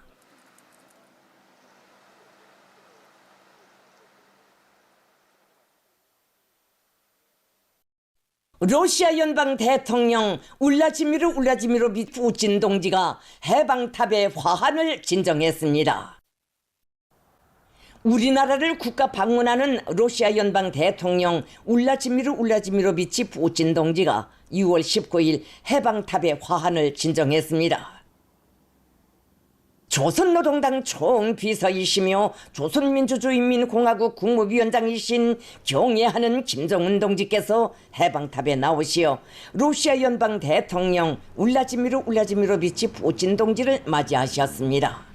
러시아 연방 대통령 울라지미르 푸틴 동지가 해방탑의 화환을 진정했습니다. 우리나라를 국가 방문하는 러시아 연방 대통령 울라지미르 비치 동지가 6월 19일 해방탑에 화환을 진정했습니다. 조선노동당 총비서이시며 조선민주주의인민공화국 국무위원장이신 경애하는 김정은 동지께서 해방탑에 나오시어 러시아 연방 대통령 울라지미르 비치 동지를 맞이하셨습니다.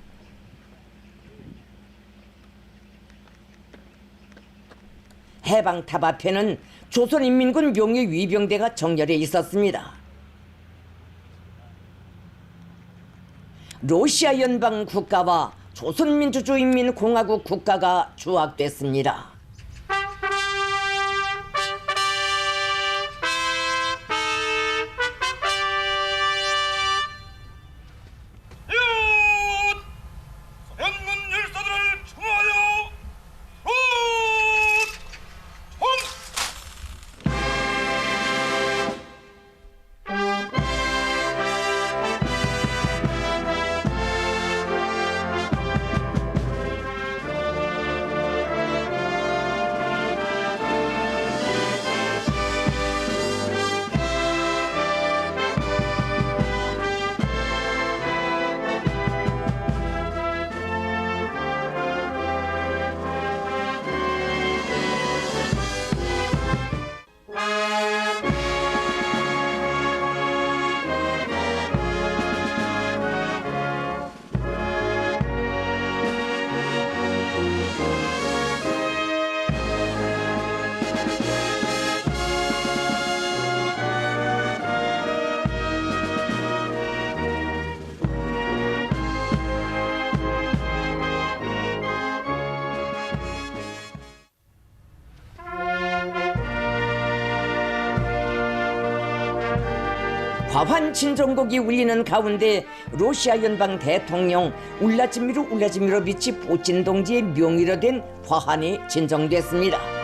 해방탑 앞에는 조선인민군 용의 위병대가 정렬해 있었습니다. 러시아 연방 국가와 조선민주주의인민공화국 국가가 조약됐습니다. 화환 진정곡이 울리는 가운데 러시아 연방 대통령 울라지미르 비치 동지의 명의로 된 화환이 진정됐습니다.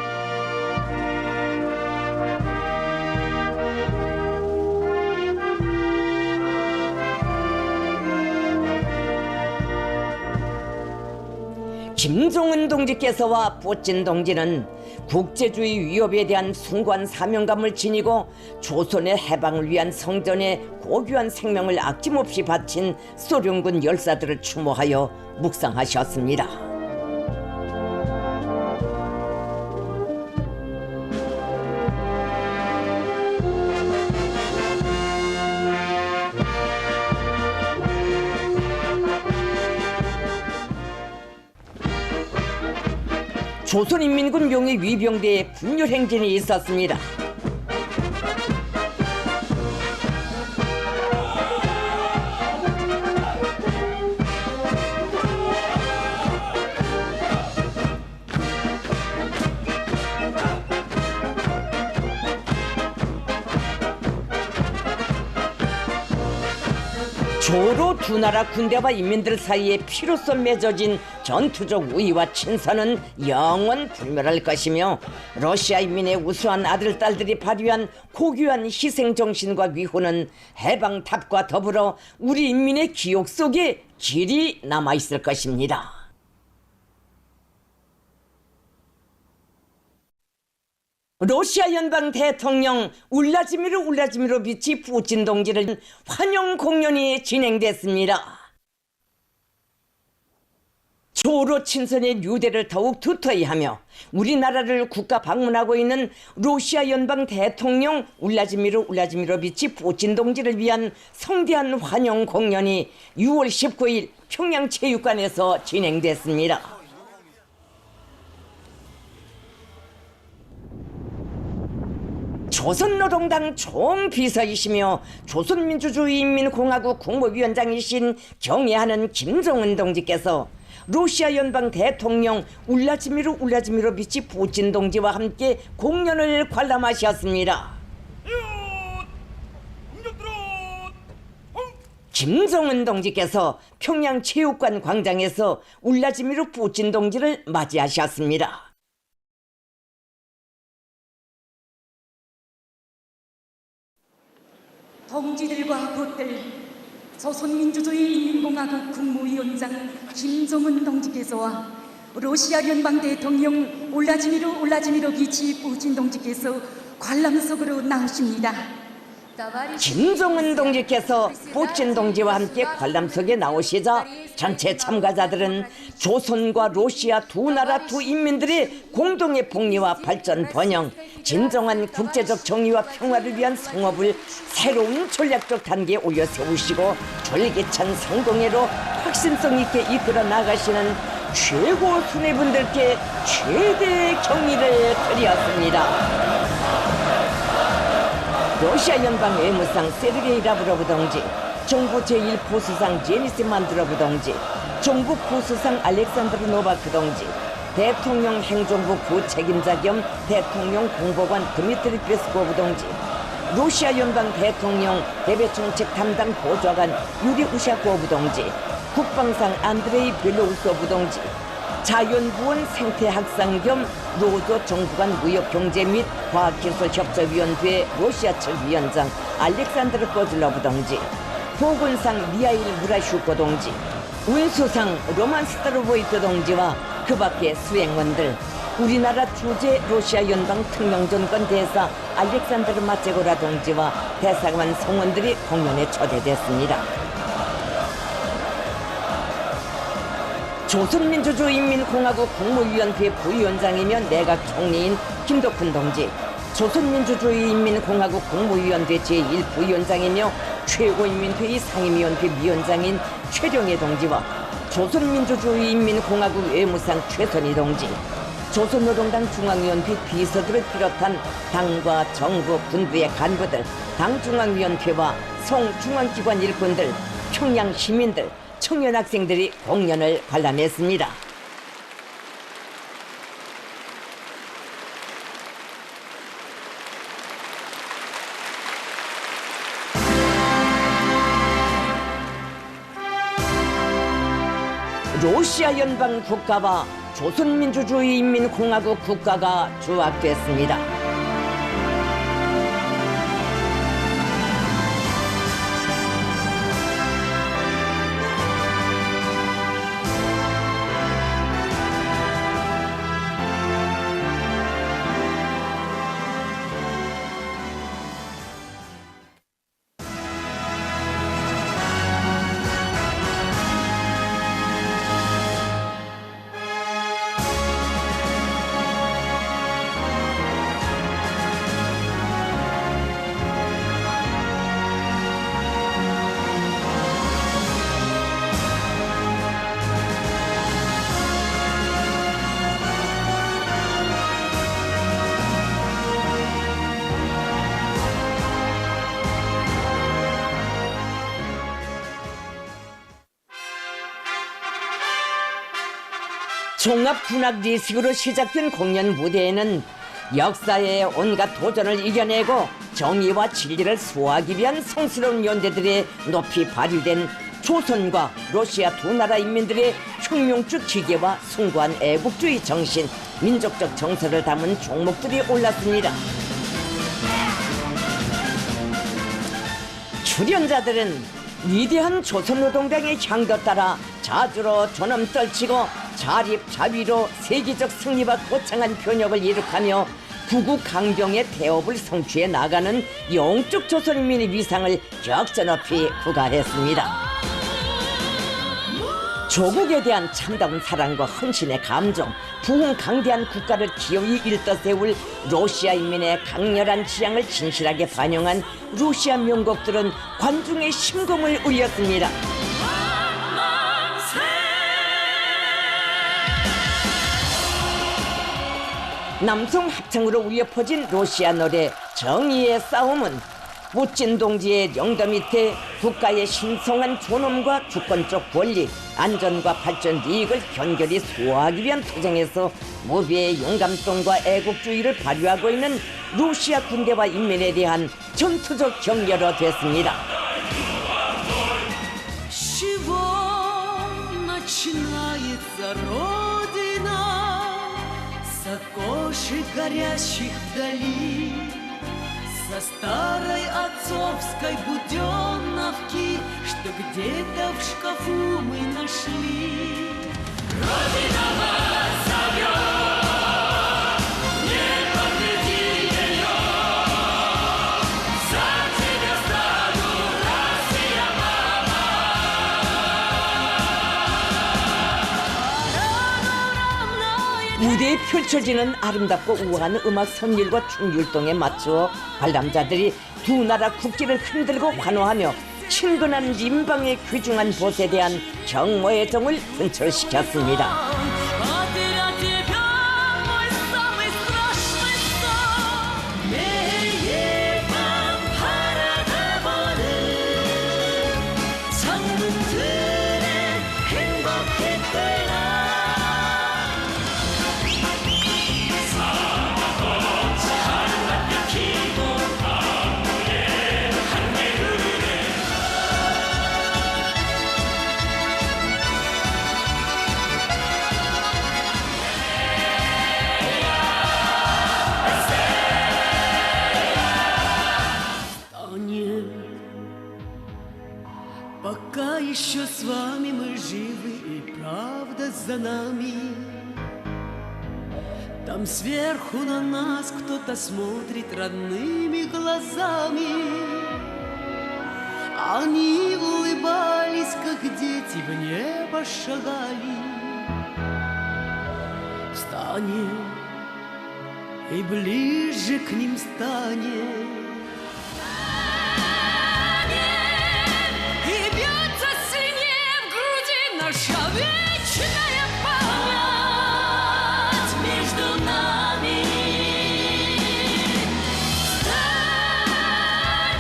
김정은 동지께서와 푸친 동지는 국제주의 위협에 대한 숭고한 사명감을 지니고 조선의 해방을 위한 성전에 고귀한 생명을 아낌없이 바친 소련군 열사들을 추모하여 묵상하셨습니다. 조선인민군 용의 위병대에 분열 행진이 있었습니다. 조로 두 나라 군대와 인민들 사이에 피로써 맺어진 전투적 우위와 친선은 영원 불멸할 것이며 러시아 인민의 우수한 아들, 딸들이 발휘한 고귀한 희생정신과 위호는 해방탑과 더불어 우리 인민의 기억 속에 길이 남아있을 것입니다. 러시아 연방 대통령 울라지미르 비치 동지를 환영 공연이 진행됐습니다. 조로 친선의 유대를 더욱 두터이 하며 우리나라를 국가 방문하고 있는 러시아 연방 대통령 울라지미르 비치 동지를 위한 성대한 환영 공연이 6월 19일 평양체육관에서 진행됐습니다. 조선노동당 총비서이시며 조선민주주의인민공화국 국무위원장이신 경애하는 김정은 동지께서 러시아 연방 대통령 울라지미르 비치 동지와 함께 공연을 관람하셨습니다. 김정은 동지께서 평양체육관 광장에서 울라지미르 동지를 맞이하셨습니다. 동지들과 곧들 조선민주주의인민공화국 국무위원장 김정은 동지께서와 러시아 연방 대통령 올라지미로 기치 부진 동지께서 관람석으로 나오십니다. 김정은 동지께서 푸친 동지와 함께 관람석에 나오시자 전체 참가자들은 조선과 러시아 두 나라 두 인민들의 공동의 복리와 발전 번영, 진정한 국제적 정의와 평화를 위한 성업을 새로운 전략적 단계에 올려 세우시고 절기찬 성공회로 확신성 있게 이끌어 나가시는 최고 수뇌분들께 최대의 경의를 드렸습니다. 러시아 연방 외무상 세르게이 라브로브 동지, 정부 제1보수상 제니스 만드로브 동지, 정부 보수상 알렉산드르 노바크 동지, 대통령 행정부 부책임자 겸 대통령 공보관 드미트리 페스코브 동지, 러시아 연방 대통령 대외정책 담당 보좌관 유리 우샤코브 동지, 국방상 안드레이 벨로우소브 동지, 자연부원 생태학상 겸 노조 정부간 무역경제 및 과학기술협조위원회 러시아 측 위원장 알렉산드르 코즐로브 동지, 보건상 미하일 무라슈코 동지, 운수상 로만 스타로보이트 동지와 그 밖의 수행원들, 우리나라 주재 러시아 연방 특명전권 대사 알렉산드르 마체고라 동지와 대사관 성원들이 공연에 초대됐습니다. 조선민주주의인민공화국 국무위원회 부위원장이며 내각 총리인 김덕훈 동지, 조선민주주의인민공화국 국무위원회 제1부위원장이며 최고인민회의 상임위원회 위원장인 최룡해 동지와 조선민주주의인민공화국 외무상 최선희 동지, 조선노동당 중앙위원회 비서들을 비롯한 당과 정부, 군부의 간부들, 당중앙위원회와 성중앙기관 일꾼들, 평양 시민들, 청년 학생들이 공연을 관람했습니다. 러시아 연방 국가와 조선민주주의인민공화국 국가가 조합됐습니다. 종합군악 리식으로 시작된 공연 무대에는 역사의 온갖 도전을 이겨내고 정의와 진리를 수호하기 위한 성스러운 연대들의 높이 발휘된 조선과 러시아 두 나라 인민들의 혁명적 기계와 숭고한 애국주의 정신, 민족적 정서를 담은 종목들이 올랐습니다. 출연자들은 위대한 조선노동당의 향도 따라 자주로 존엄 떨치고 자립자위로 세계적 승리와 고창한 변혁을 이룩하며 구국 강병의 태업을 성취해 나가는 영적 조선인민의 위상을 격전높이 부각했습니다. 조국에 대한 참다운 사랑과 헌신의 감정, 부흥강대한 국가를 기어이 일떠세울 러시아인민의 강렬한 지향을 진실하게 반영한 러시아 명곡들은 관중의 심금을 울렸습니다. 남성 합창으로 울려 퍼진 러시아 노래 정의의 싸움은 멋진 동지의 영도 밑에 국가의 신성한 존엄과 주권적 권리, 안전과 발전 이익을 견결히 수호하기 위한 투쟁에서 무비의 용감성과 애국주의를 발휘하고 있는 러시아 군대와 인민에 대한 전투적 격려로 됐습니다. Со старой отцовской буденовки, что где-то в шкафу мы нашли. 무대에 펼쳐지는 아름답고 우아한 음악 선율과 춤율동에 맞추어 관람자들이 두 나라 국기를 흔들고 환호하며 친근한 민방의 귀중한 보수에 대한 경모의 정을 분출시켰습니다. Потерять тебя, мой самый страшный сон. 매일 밤 바라다보는 창문들에 행복했구나. Пока еще с вами мы живы и правда за нами. Там сверху на нас кто-то смотрит родными глазами. Они улыбались, как дети в небо шагали. Встанем и ближе к ним станем. И бьется сильнее в груди наша вечная память между нами. Станем,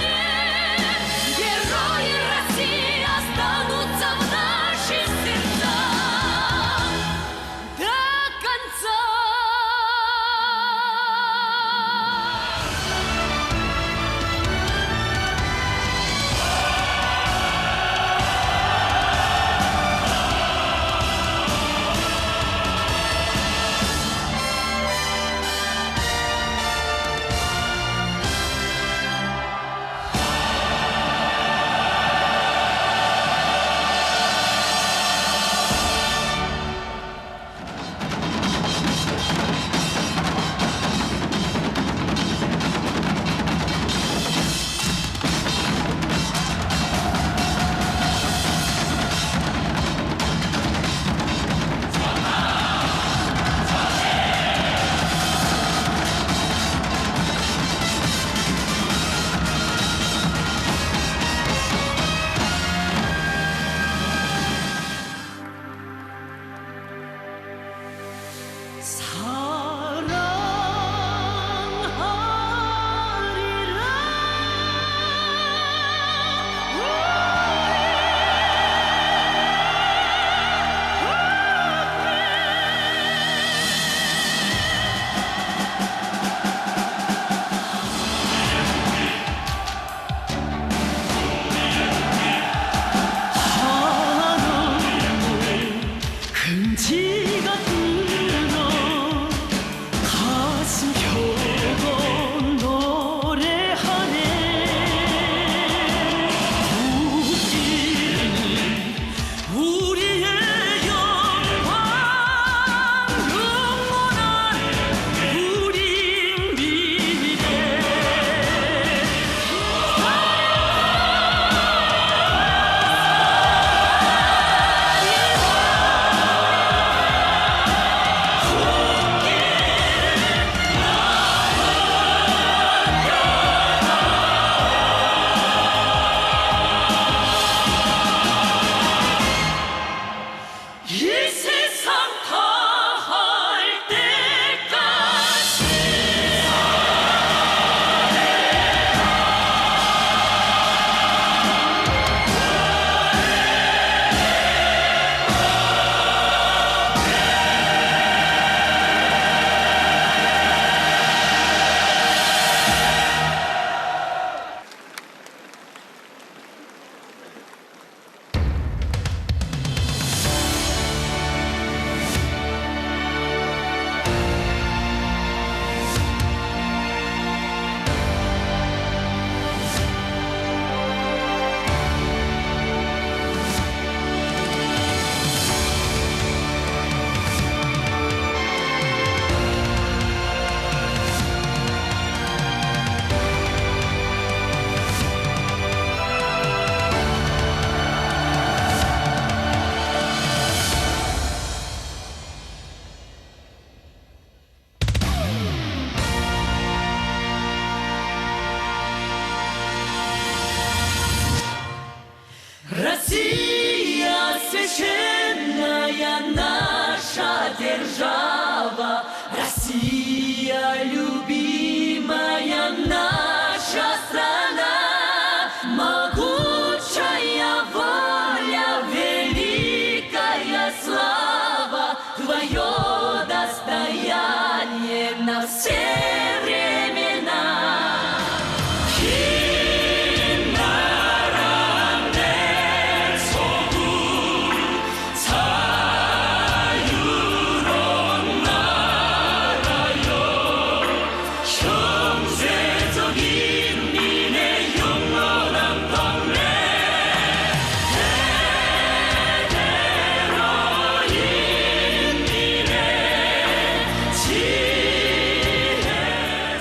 герои России останутся в наших сердцах до конца. держава, Россия, любимая наша страна, могучая воля, великая слава, твое достояние на все времена.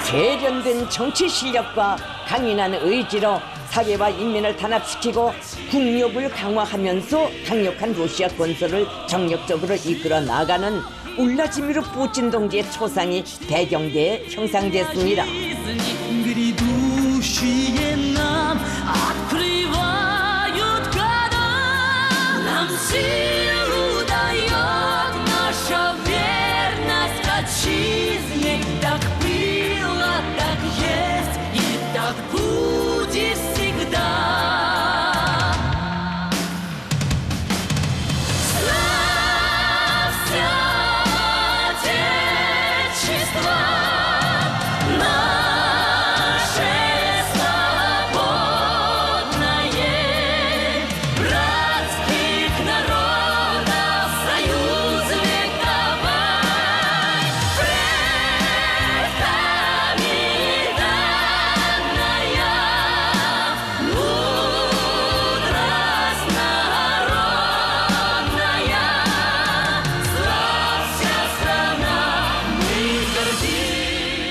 세련된 정치 실력과 강인한 의지로 사회와 인민을 단합시키고 국력을 강화하면서 강력한 러시아 건설을 정력적으로 이끌어 나가는 울라지미르 푸틴 동지의 초상이 대경대에 형상됐습니다. Грядущие нам открывают года, нам силу дает наша верность отчизне. Так было, так есть и так будет всегда. Славься, Отечество!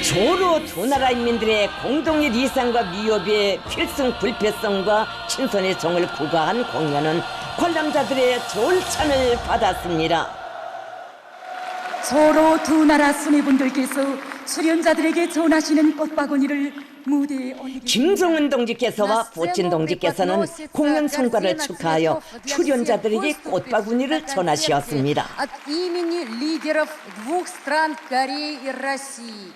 조로 두 나라 인민들의 공동의 리상과 미협의 필승 불패성과 친선의 정을 구가한 공연은 관람자들의 졸찬을 받았습니다. 서로 두 나라 수뇌분들께서 수련자들에게 전하시는 꽃바구니를 무대에 올리겠습니다. 김정은 동지께서와 푸틴 동지께서는 공연 성과를 축하하여 출연자들에게 꽃바구니를 전하시었습니다. От имени лидеров двух стран Кореи и России.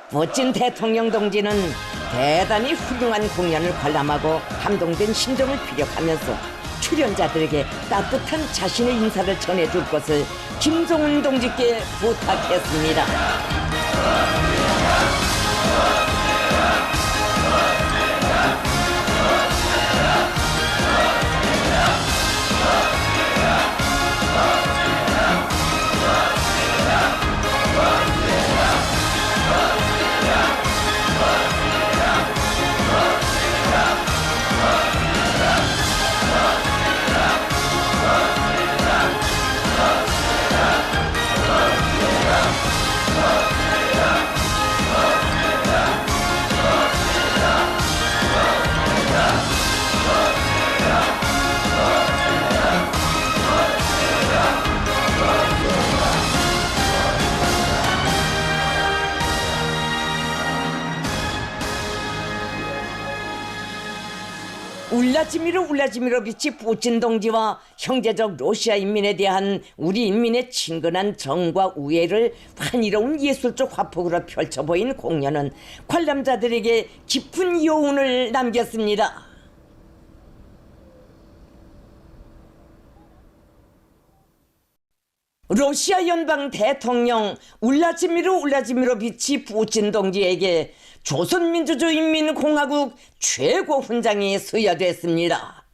푸틴 대통령 동지는 대단히 훌륭한 공연을 관람하고 감동된 심정을 피력하면서 출연자들에게 따뜻한 자신의 인사를 전해줄 것을 김정은 동지께 부탁했습니다. 울라지미르비치 푸틴 동지와 형제적 러시아 인민에 대한 우리 인민의 친근한 정과 우애를 환희로운 예술적 화폭으로 펼쳐 보인 공연은 관람자들에게 깊은 여운을 남겼습니다. 러시아 연방 대통령 울라지미르비치 푸틴 동지에게 조선민주주의인민공화국 최고 훈장이 수여됐습니다.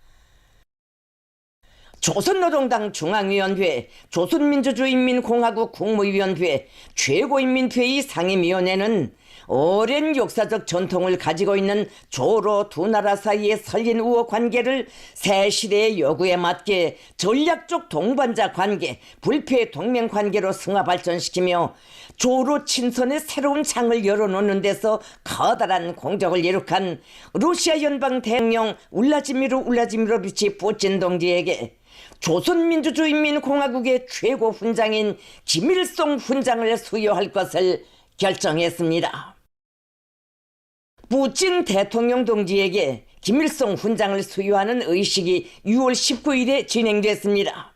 조선노동당 중앙위원회, 조선민주주의인민공화국 국무위원회, 최고인민회의 상임위원회는 오랜 역사적 전통을 가지고 있는 조로 두 나라 사이의 설린 우호 관계를 새 시대의 요구에 맞게 전략적 동반자 관계, 불패 동맹 관계로 승화 발전시키며 조로 친선의 새로운 장을 열어놓는 데서 커다란 공적을 이룩한 러시아 연방 대통령 울라지미르 울라지미로비치 푸틴 동지에게 조선민주주의인민공화국의 최고 훈장인 김일성 훈장을 수여할 것을 결정했습니다. 푸틴 대통령 동지에게 김일성 훈장을 수여하는 의식이 6월 19일에 진행됐습니다.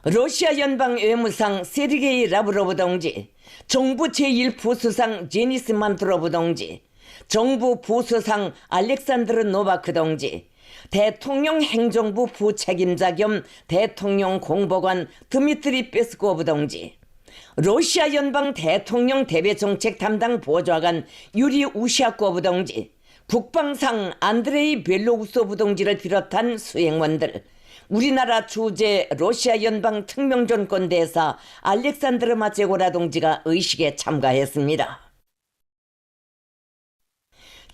러시아 연방 외무상 세르게이 라브로브 동지, 정부 제1부수상 제니스 만트로브 동지, 정부 부수상 알렉산드르 노바크 동지, 대통령 행정부 부책임자 겸 대통령 공보관 드미트리 페스코브 동지, 러시아 연방 대통령 대외정책 담당 보좌관 유리 우시아코브 동지, 국방상 안드레이 벨로우소브 동지를 비롯한 수행원들, 우리나라 주재 러시아 연방 특명전권 대사 알렉산드르 마체고라 동지가 의식에 참가했습니다.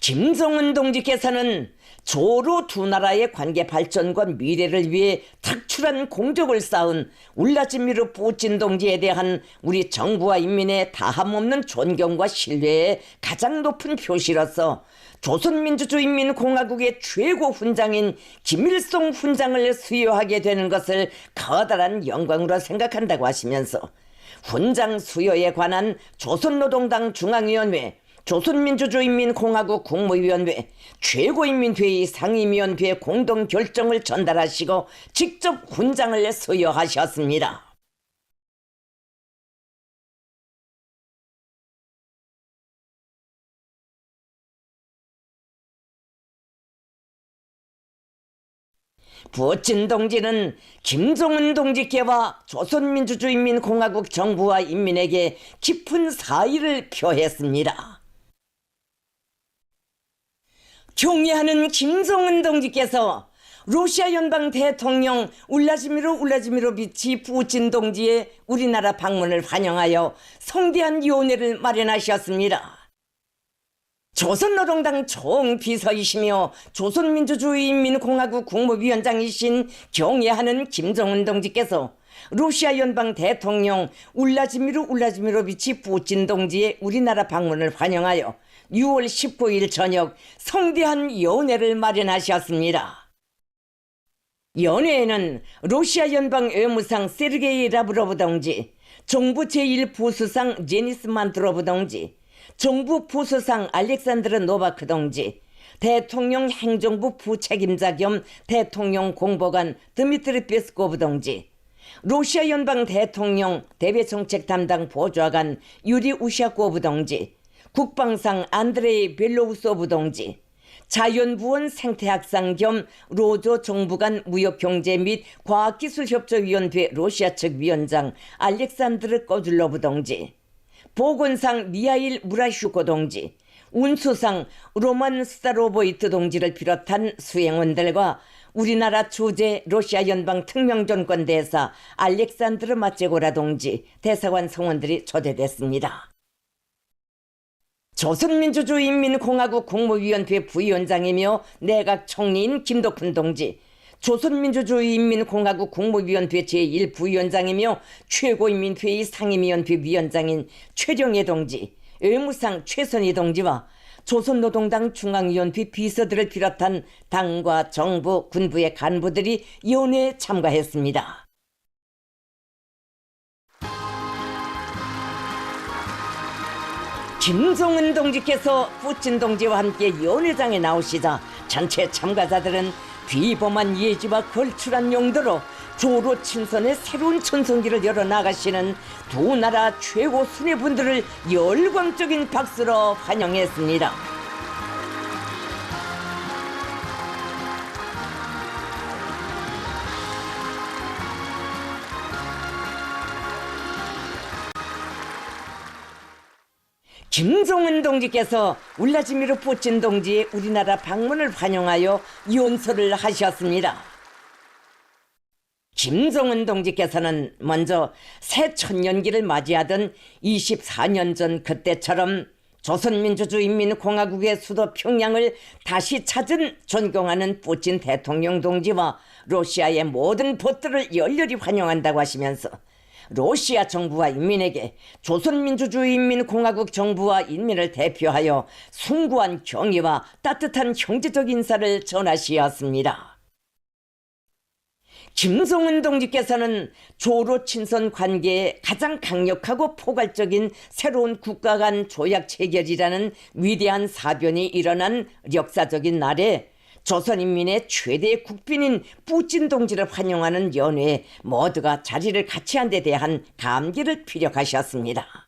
김정은 동지께서는 조로 두 나라의 관계 발전과 미래를 위해 탁출한 공적을 쌓은 울라지미르 푸틴 동지에 대한 우리 정부와 인민의 다함없는 존경과 신뢰의 가장 높은 표시로서 조선민주주의인민공화국의 최고 훈장인 김일성 훈장을 수여하게 되는 것을 커다란 영광으로 생각한다고 하시면서 훈장 수여에 관한 조선노동당 중앙위원회, 조선민주주의인민공화국 국무위원회, 최고인민회의 상임위원회 공동 결정을 전달하시고 직접 훈장을 수여하셨습니다. 푸틴 동지는 김정은 동지께와 조선민주주의인민공화국 정부와 인민에게 깊은 사의를 표했습니다. 경애하는 김정은 동지께서 러시아 연방 대통령 울라지미르 푸틴 동지의 우리나라 방문을 환영하여 성대한 요례를 마련하셨습니다. 조선노동당 총비서이시며 조선민주주의인민공화국 국무위원장이신 경애하는 김정은 동지께서 러시아 연방 대통령 울라지미르 푸틴 동지의 우리나라 방문을 환영하여 6월 19일 저녁 성대한 연회를 마련하셨습니다. 연회에는 러시아 연방 외무상 세르게이 라브로브 동지, 정부 제1부수상 제니스 만트로브 동지, 정부 부수상 알렉산드르 노바크 동지, 대통령 행정부 부책임자 겸 대통령 공보관 드미트리 페스코브 동지, 러시아 연방 대통령 대외정책 담당 보좌관 유리 우샤코브 동지, 국방상 안드레이 벨로우소브 동지, 자연부원 생태학상 겸 로조 정부간 무역경제 및 과학기술협조위원회 러시아 측 위원장 알렉산드르 꼬줄로브 동지, 보건상 미하일 무라슈코 동지, 운수상 로만 스타로보이트 동지를 비롯한 수행원들과 우리나라 주재 러시아 연방 특명전권 대사 알렉산드르 마체고라 동지, 대사관 성원들이 초대됐습니다. 조선민주주의인민공화국 국무위원회 부위원장이며 내각 총리인 김덕훈 동지, 조선민주주의인민공화국 국무위원회 제1부위원장이며 최고인민회의 상임위원회 위원장인 최령해 동지, 외무상 최선희 동지와 조선노동당 중앙위원회 비서들을 비롯한 당과 정부, 군부의 간부들이 연회에 참가했습니다. 김정은 동지께서 푸틴 동지와 함께 연회장에 나오시자 전체 참가자들은 비범한 예지와 걸출한 용도로 조로 친선의 새로운 전성기를 열어나가시는 두 나라 최고 수뇌분들을 열광적인 박수로 환영했습니다. 김정은 동지께서 울라지미르 푸틴 동지의 우리나라 방문을 환영하여 연설을 하셨습니다. 김정은 동지께서는 먼저 새 천년기를 맞이하던 24년 전 그때처럼 조선민주주의인민공화국의 수도 평양을 다시 찾은 존경하는 푸틴 대통령 동지와 러시아의 모든 보트를 열렬히 환영한다고 하시면서 러시아 정부와 인민에게 조선민주주의인민공화국 정부와 인민을 대표하여 숭고한 경의와 따뜻한 형제적 인사를 전하시었습니다. 김정은 동지께서는 조로 친선 관계에 가장 강력하고 포괄적인 새로운 국가 간 조약 체결이라는 위대한 사변이 일어난 역사적인 날에 조선인민의 최대 국빈인 푸틴 동지를 환영하는 연회에 모두가 자리를 같이 한 데 대한 감기를 피력하셨습니다.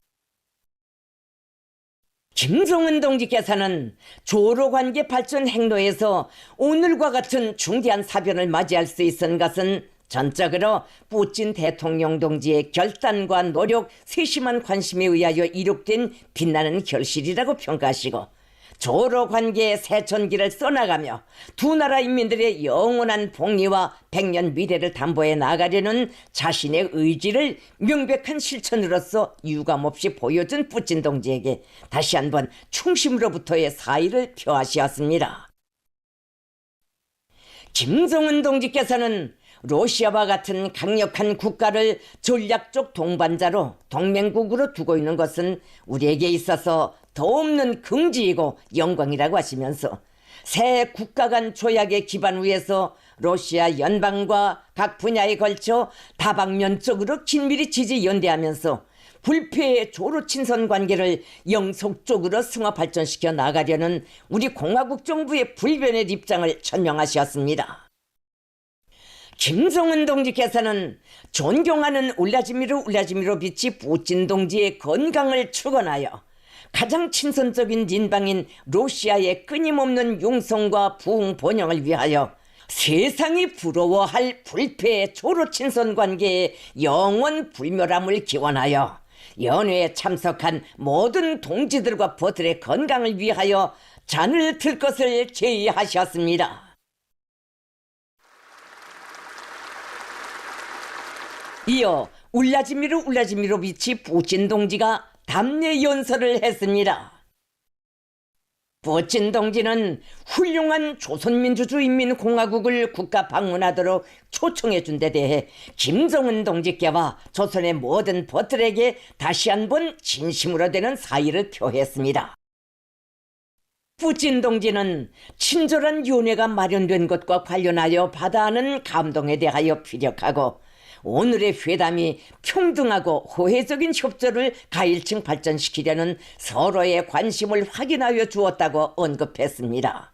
김정은 동지께서는 조로 관계 발전 행로에서 오늘과 같은 중대한 사변을 맞이할 수 있은 것은 전적으로 푸틴 대통령 동지의 결단과 노력, 세심한 관심에 의하여 이룩된 빛나는 결실이라고 평가하시고 조로 관계의 새 전기를 써나가며 두 나라 인민들의 영원한 복리와 백년 미래를 담보해 나가려는 자신의 의지를 명백한 실천으로서 유감없이 보여준 푸틴 동지에게 다시 한번 충심으로부터의 사의를 표하시었습니다. 김정은 동지께서는 러시아와 같은 강력한 국가를 전략적 동반자로 동맹국으로 두고 있는 것은 우리에게 있어서 더없는 긍지이고 영광이라고 하시면서 새 국가 간 조약의 기반 위에서 러시아 연방과 각 분야에 걸쳐 다방면적으로 긴밀히 지지 연대하면서 불패의 조로 친선 관계를 영속적으로 승화 발전시켜 나가려는 우리 공화국 정부의 불변의 입장을 천명하셨습니다. 김정은 동지께서는 존경하는 울라지미로비치 푸틴 동지의 건강을 축원하여 가장 친선적인 인방인 러시아의 끊임없는 융성과 부흥 번영을 위하여 세상이 부러워할 불패의 조로 친선 관계의 영원 불멸함을 기원하여 연회에 참석한 모든 동지들과 버들의 건강을 위하여 잔을 들 것을 제의하셨습니다. 이어 울라지미로비치 푸틴 동지가 답례 연설을 했습니다. 푸틴 동지는 훌륭한 조선민주주의인민공화국을 국가 방문하도록 초청해 준 데 대해 김정은 동지께와 조선의 모든 벗들에게 다시 한번 진심으로 되는 사의를 표했습니다. 푸틴 동지는 친절한 연회가 마련된 것과 관련하여 받아 하는 감동에 대하여 피력하고 오늘의 회담이 평등하고 호혜적인 협조를 가일층 발전시키려는 서로의 관심을 확인하여 주었다고 언급했습니다.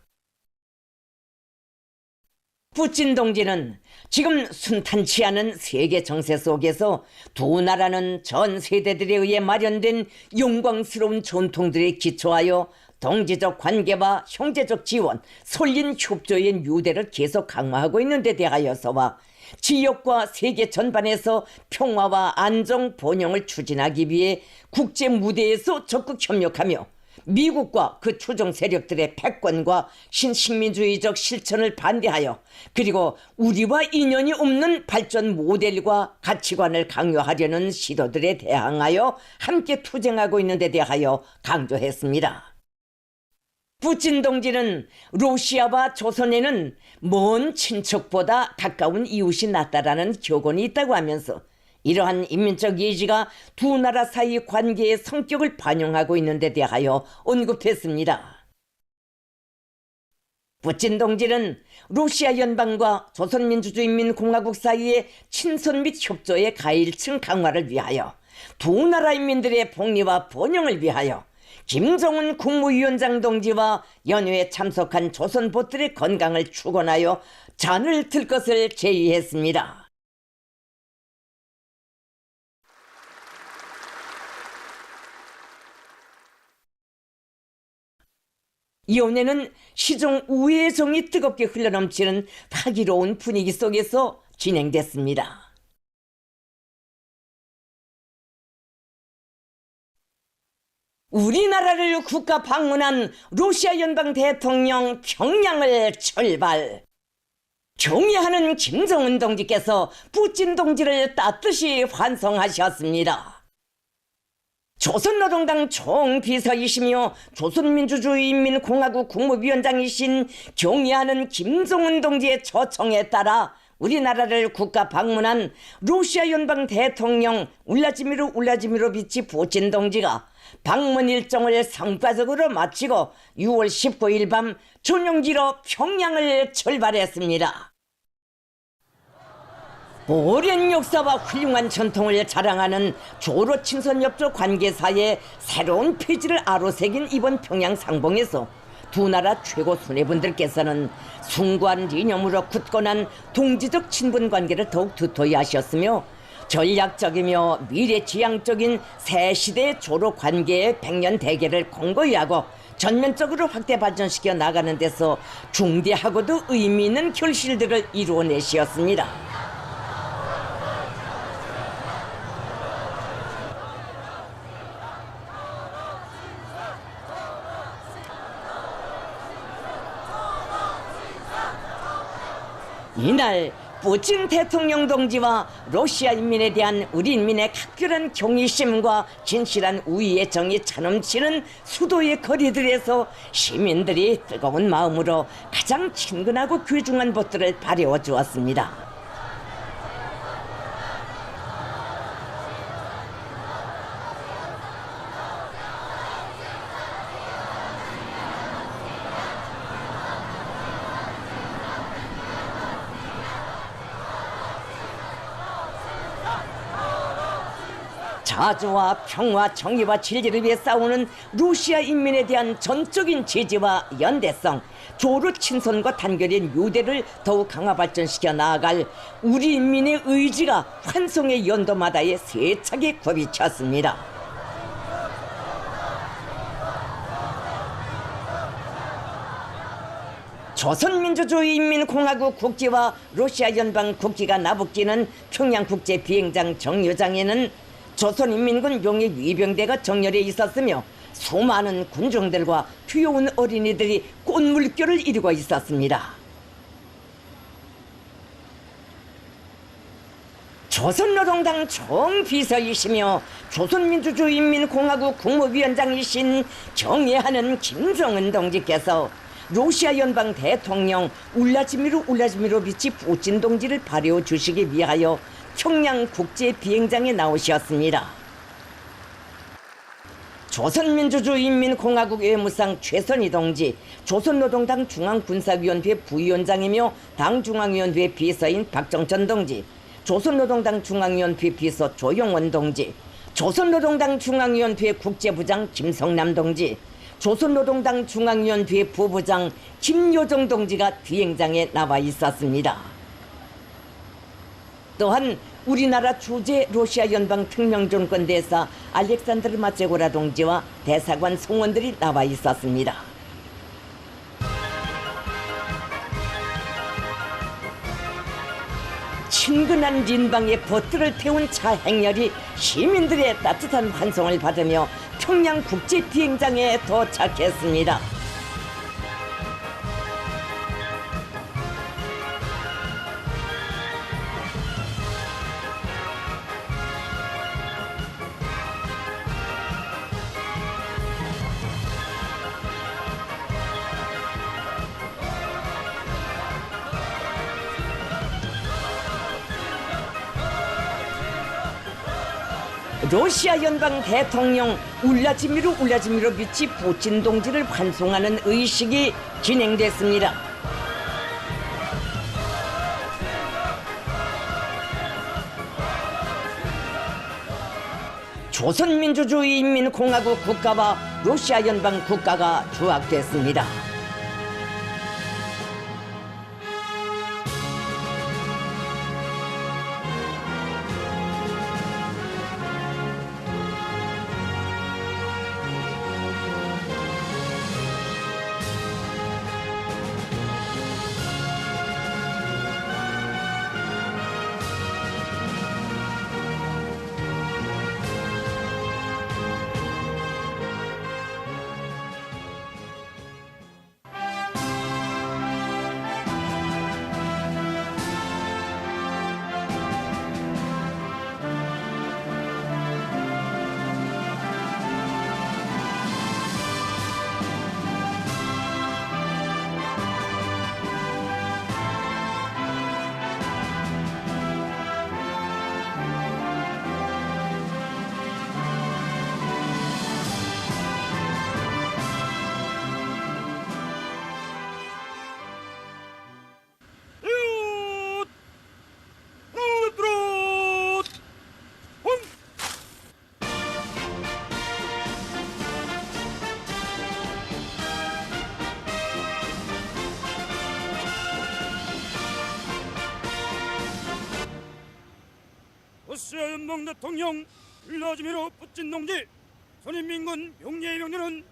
푸틴 동지는 지금 순탄치 않은 세계 정세 속에서 두 나라는 전 세대들에 의해 마련된 영광스러운 전통들에 기초하여 동지적 관계와 형제적 지원, 설린 협조의 유대를 계속 강화하고 있는 데 대하여서와 지역과 세계 전반에서 평화와 안정, 번영을 추진하기 위해 국제 무대에서 적극 협력하며 미국과 그 추종 세력들의 패권과 신식민주의적 실천을 반대하여 그리고 우리와 인연이 없는 발전 모델과 가치관을 강요하려는 시도들에 대항하여 함께 투쟁하고 있는 데 대하여 강조했습니다. 푸틴 동지는 러시아와 조선에는 먼 친척보다 가까운 이웃이 낫다라는 교훈이 있다고 하면서 이러한 인민적 의지가 두 나라 사이 관계의 성격을 반영하고 있는 데 대하여 언급했습니다. 푸틴 동지는 러시아 연방과 조선민주주의인민공화국 사이의 친선 및 협조의 가일층 강화를 위하여 두 나라 인민들의 복리와 번영을 위하여 김정은 국무위원장 동지와 연회에 참석한 조선봇들의 건강을 축원하여 잔을 들 것을 제의했습니다. 이 연회는 시종 우애의 정이 뜨겁게 흘러넘치는 화기로운 분위기 속에서 진행됐습니다. 우리나라를 국가 방문한 러시아 연방 대통령 평양을 출발. 경애하는 김정은 동지께서 푸틴 동지를 따뜻이 환송하셨습니다. 조선노동당 총비서이시며 조선민주주의인민공화국 국무위원장이신 경애하는 김정은 동지의 초청에 따라 우리나라를 국가 방문한 러시아 연방 대통령 울라지미르비치 푸틴 동지가 방문 일정을 성과적으로 마치고 6월 19일 밤 전용기로 평양을 출발했습니다. 오랜 역사와 훌륭한 전통을 자랑하는 조로 친선협조 관계사의 새로운 페이지를 아로새긴 이번 평양 상봉에서 두 나라 최고 수뇌분들께서는 숭고한 이념으로 굳건한 동지적 친분 관계를 더욱 두터이 하셨으며 전략적이며 미래지향적인 새 시대의 조로 관계의 백년 대계를 공고히 하고 전면적으로 확대 발전시켜 나가는 데서 중대하고도 의미 있는 결실들을 이루어내시었습니다. 이날 푸틴 대통령 동지와 러시아 인민에 대한 우리 인민의 각별한 경의심과 진실한 우위의 정이 차넘치는 수도의 거리들에서 시민들이 뜨거운 마음으로 가장 친근하고 귀중한 것들을 발해워 주었습니다. 자주와 평화, 정의와 진리를 위해 싸우는 러시아 인민에 대한 전적인 지지와 연대성, 조로 친선과 단결인 유대를 더욱 강화 발전시켜 나아갈 우리 인민의 의지가 환송의 연도마다에 세차게 굽이쳤습니다. 조선민주주의인민공화국 국기와 러시아 연방 국기가 나부끼는 평양국제 비행장 정류장에는 조선인민군 용의 위병대가 정렬해 있었으며 수많은 군중들과 귀여운 어린이들이 꽃물결을 이루고 있었습니다. 조선노동당 총비서이시며 조선민주주의인민공화국 국무위원장이신 경애하는 김정은 동지께서 러시아 연방 대통령 울라지미르비치 푸틴 동지를 발해워 주시기 위하여 평양 국제 비행장에 나오셨습니다. 조선민주주의인민공화국 외무상 최선희 동지, 조선노동당 중앙군사위원회 부위원장이며 당중앙위원회 비서인 박정천 동지, 조선노동당 중앙위원회 비서 조용원 동지, 조선노동당 중앙위원회 국제부장 김성남 동지, 조선노동당 중앙위원회 부부장 김요정 동지가 비행장에 나와 있었습니다. 또한 우리나라 주재 러시아 연방 특명정권 대사 알렉산드르 마체고라 동지와 대사관 송원들이 나와 있었습니다. 친근한 린방에 버트를 태운 차 행렬이 시민들의 따뜻한 환송을 받으며 평양 국제 비행장에 도착했습니다. 러시아 연방 대통령 울라지미르비치 푸틴 동지를 환송하는 의식이 진행됐습니다. 조선민주주의인민공화국 국가와 러시아 연방 국가가 조합됐습니다. 러시아 연방 대통령 블라지미르 푸틴 동지, 선인민군 명예의 명령은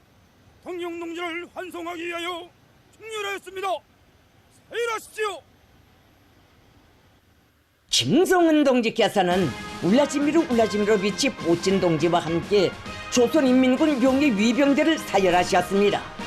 대통령 동지를 환송하기 위하여 충렬하였습니다. 사일하십시오. 김정은 동지께서는 울라지미르비치 푸틴 동지와 함께 조선인민군 명예 위병대를 사열하셨습니다.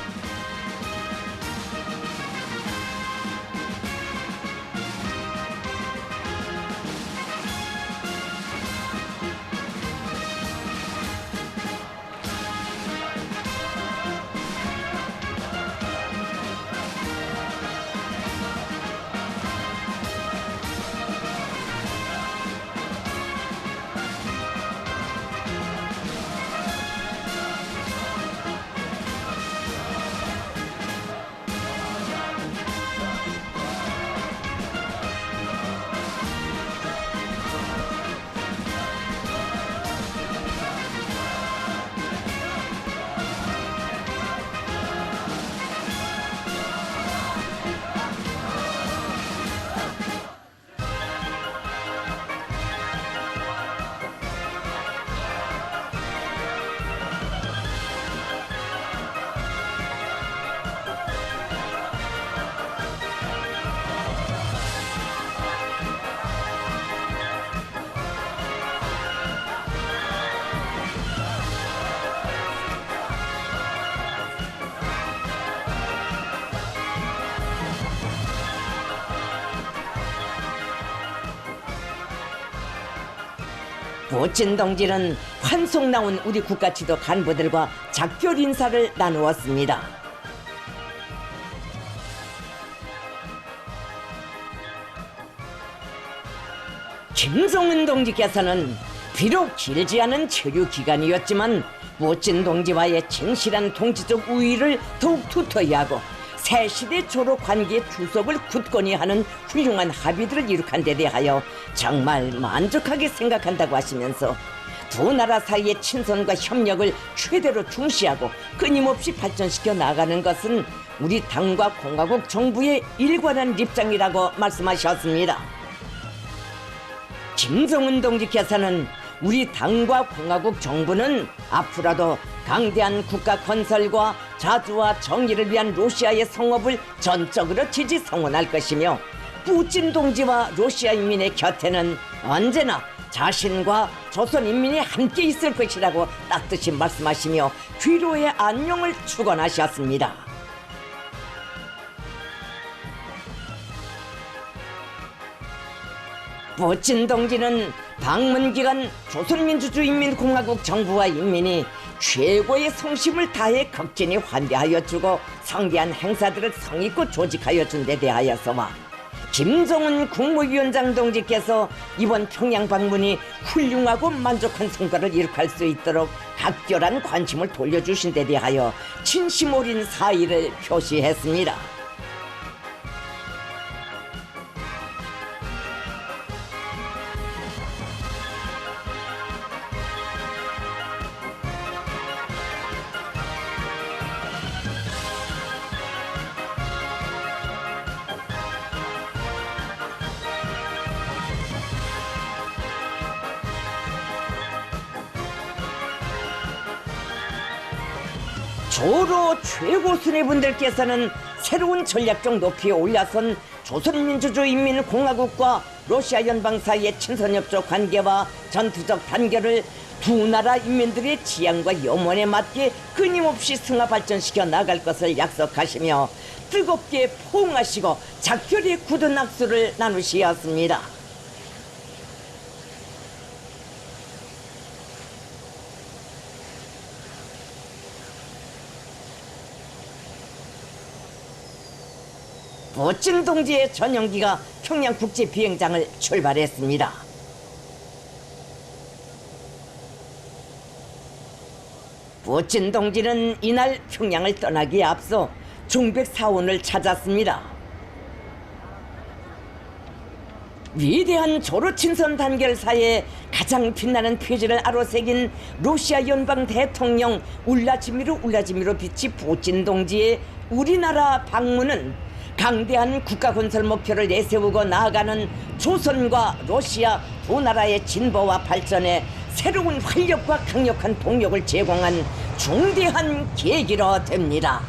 푸틴 동지는 환송 나온 우리 국가지도 간부들과 작별 인사를 나누었습니다. 김정은 동지께서는 비록 길지 않은 체류 기간이었지만 푸틴 동지와의 진실한 동지적 우위를 더욱 두터이 하고 새 시대 조로 관계의 주석을 굳건히 하는 훌륭한 합의들을 이룩한 데 대하여 정말 만족하게 생각한다고 하시면서 두 나라 사이의 친선과 협력을 최대로 중시하고 끊임없이 발전시켜 나가는 것은 우리 당과 공화국 정부의 일관한 입장이라고 말씀하셨습니다. 김정은 동지께서는 우리 당과 공화국 정부는 앞으로도 강대한 국가 건설과 자주와 정의를 위한 러시아의 성업을 전적으로 지지 성원할 것이며 푸틴 동지와 러시아 인민의 곁에는 언제나 자신과 조선 인민이 함께 있을 것이라고 따뜻히 말씀하시며 귀로의 안녕을 축원하셨습니다. 푸틴 동지는 방문 기간 조선민주주의인민공화국 정부와 인민이 최고의 성심을 다해 극진히 환대하여 주고 성대한 행사들을 성의껏 조직하여 준 데 대하여서와 김정은 국무위원장 동지께서 이번 평양 방문이 훌륭하고 만족한 성과를 이룩할 수 있도록 각별한 관심을 돌려주신 데 대하여 진심 어린 사의를 표시했습니다. 조로 최고 수뇌분들께서는 새로운 전략적 높이에 올라선 조선민주주의인민공화국과 러시아 연방 사이의 친선협조 관계와 전투적 단결을 두 나라 인민들의 지향과 염원에 맞게 끊임없이 승화 발전시켜 나갈 것을 약속하시며 뜨겁게 포옹하시고 작별의 굳은 악수를 나누시었습니다. 푸틴 동지의 전용기가 평양 국제 비행장을 출발했습니다. 푸틴 동지는 이날 평양을 떠나기에 앞서 중백사원을 찾았습니다. 위대한 조로친선 단결사에 가장 빛나는 표지를 아로새긴 러시아 연방 대통령 울라지미르비치 푸틴 동지의 우리나라 방문은 강대한 국가 건설 목표를 내세우고 나아가는 조선과 러시아 두 나라의 진보와 발전에 새로운 활력과 강력한 동력을 제공한 중대한 계기로 됩니다.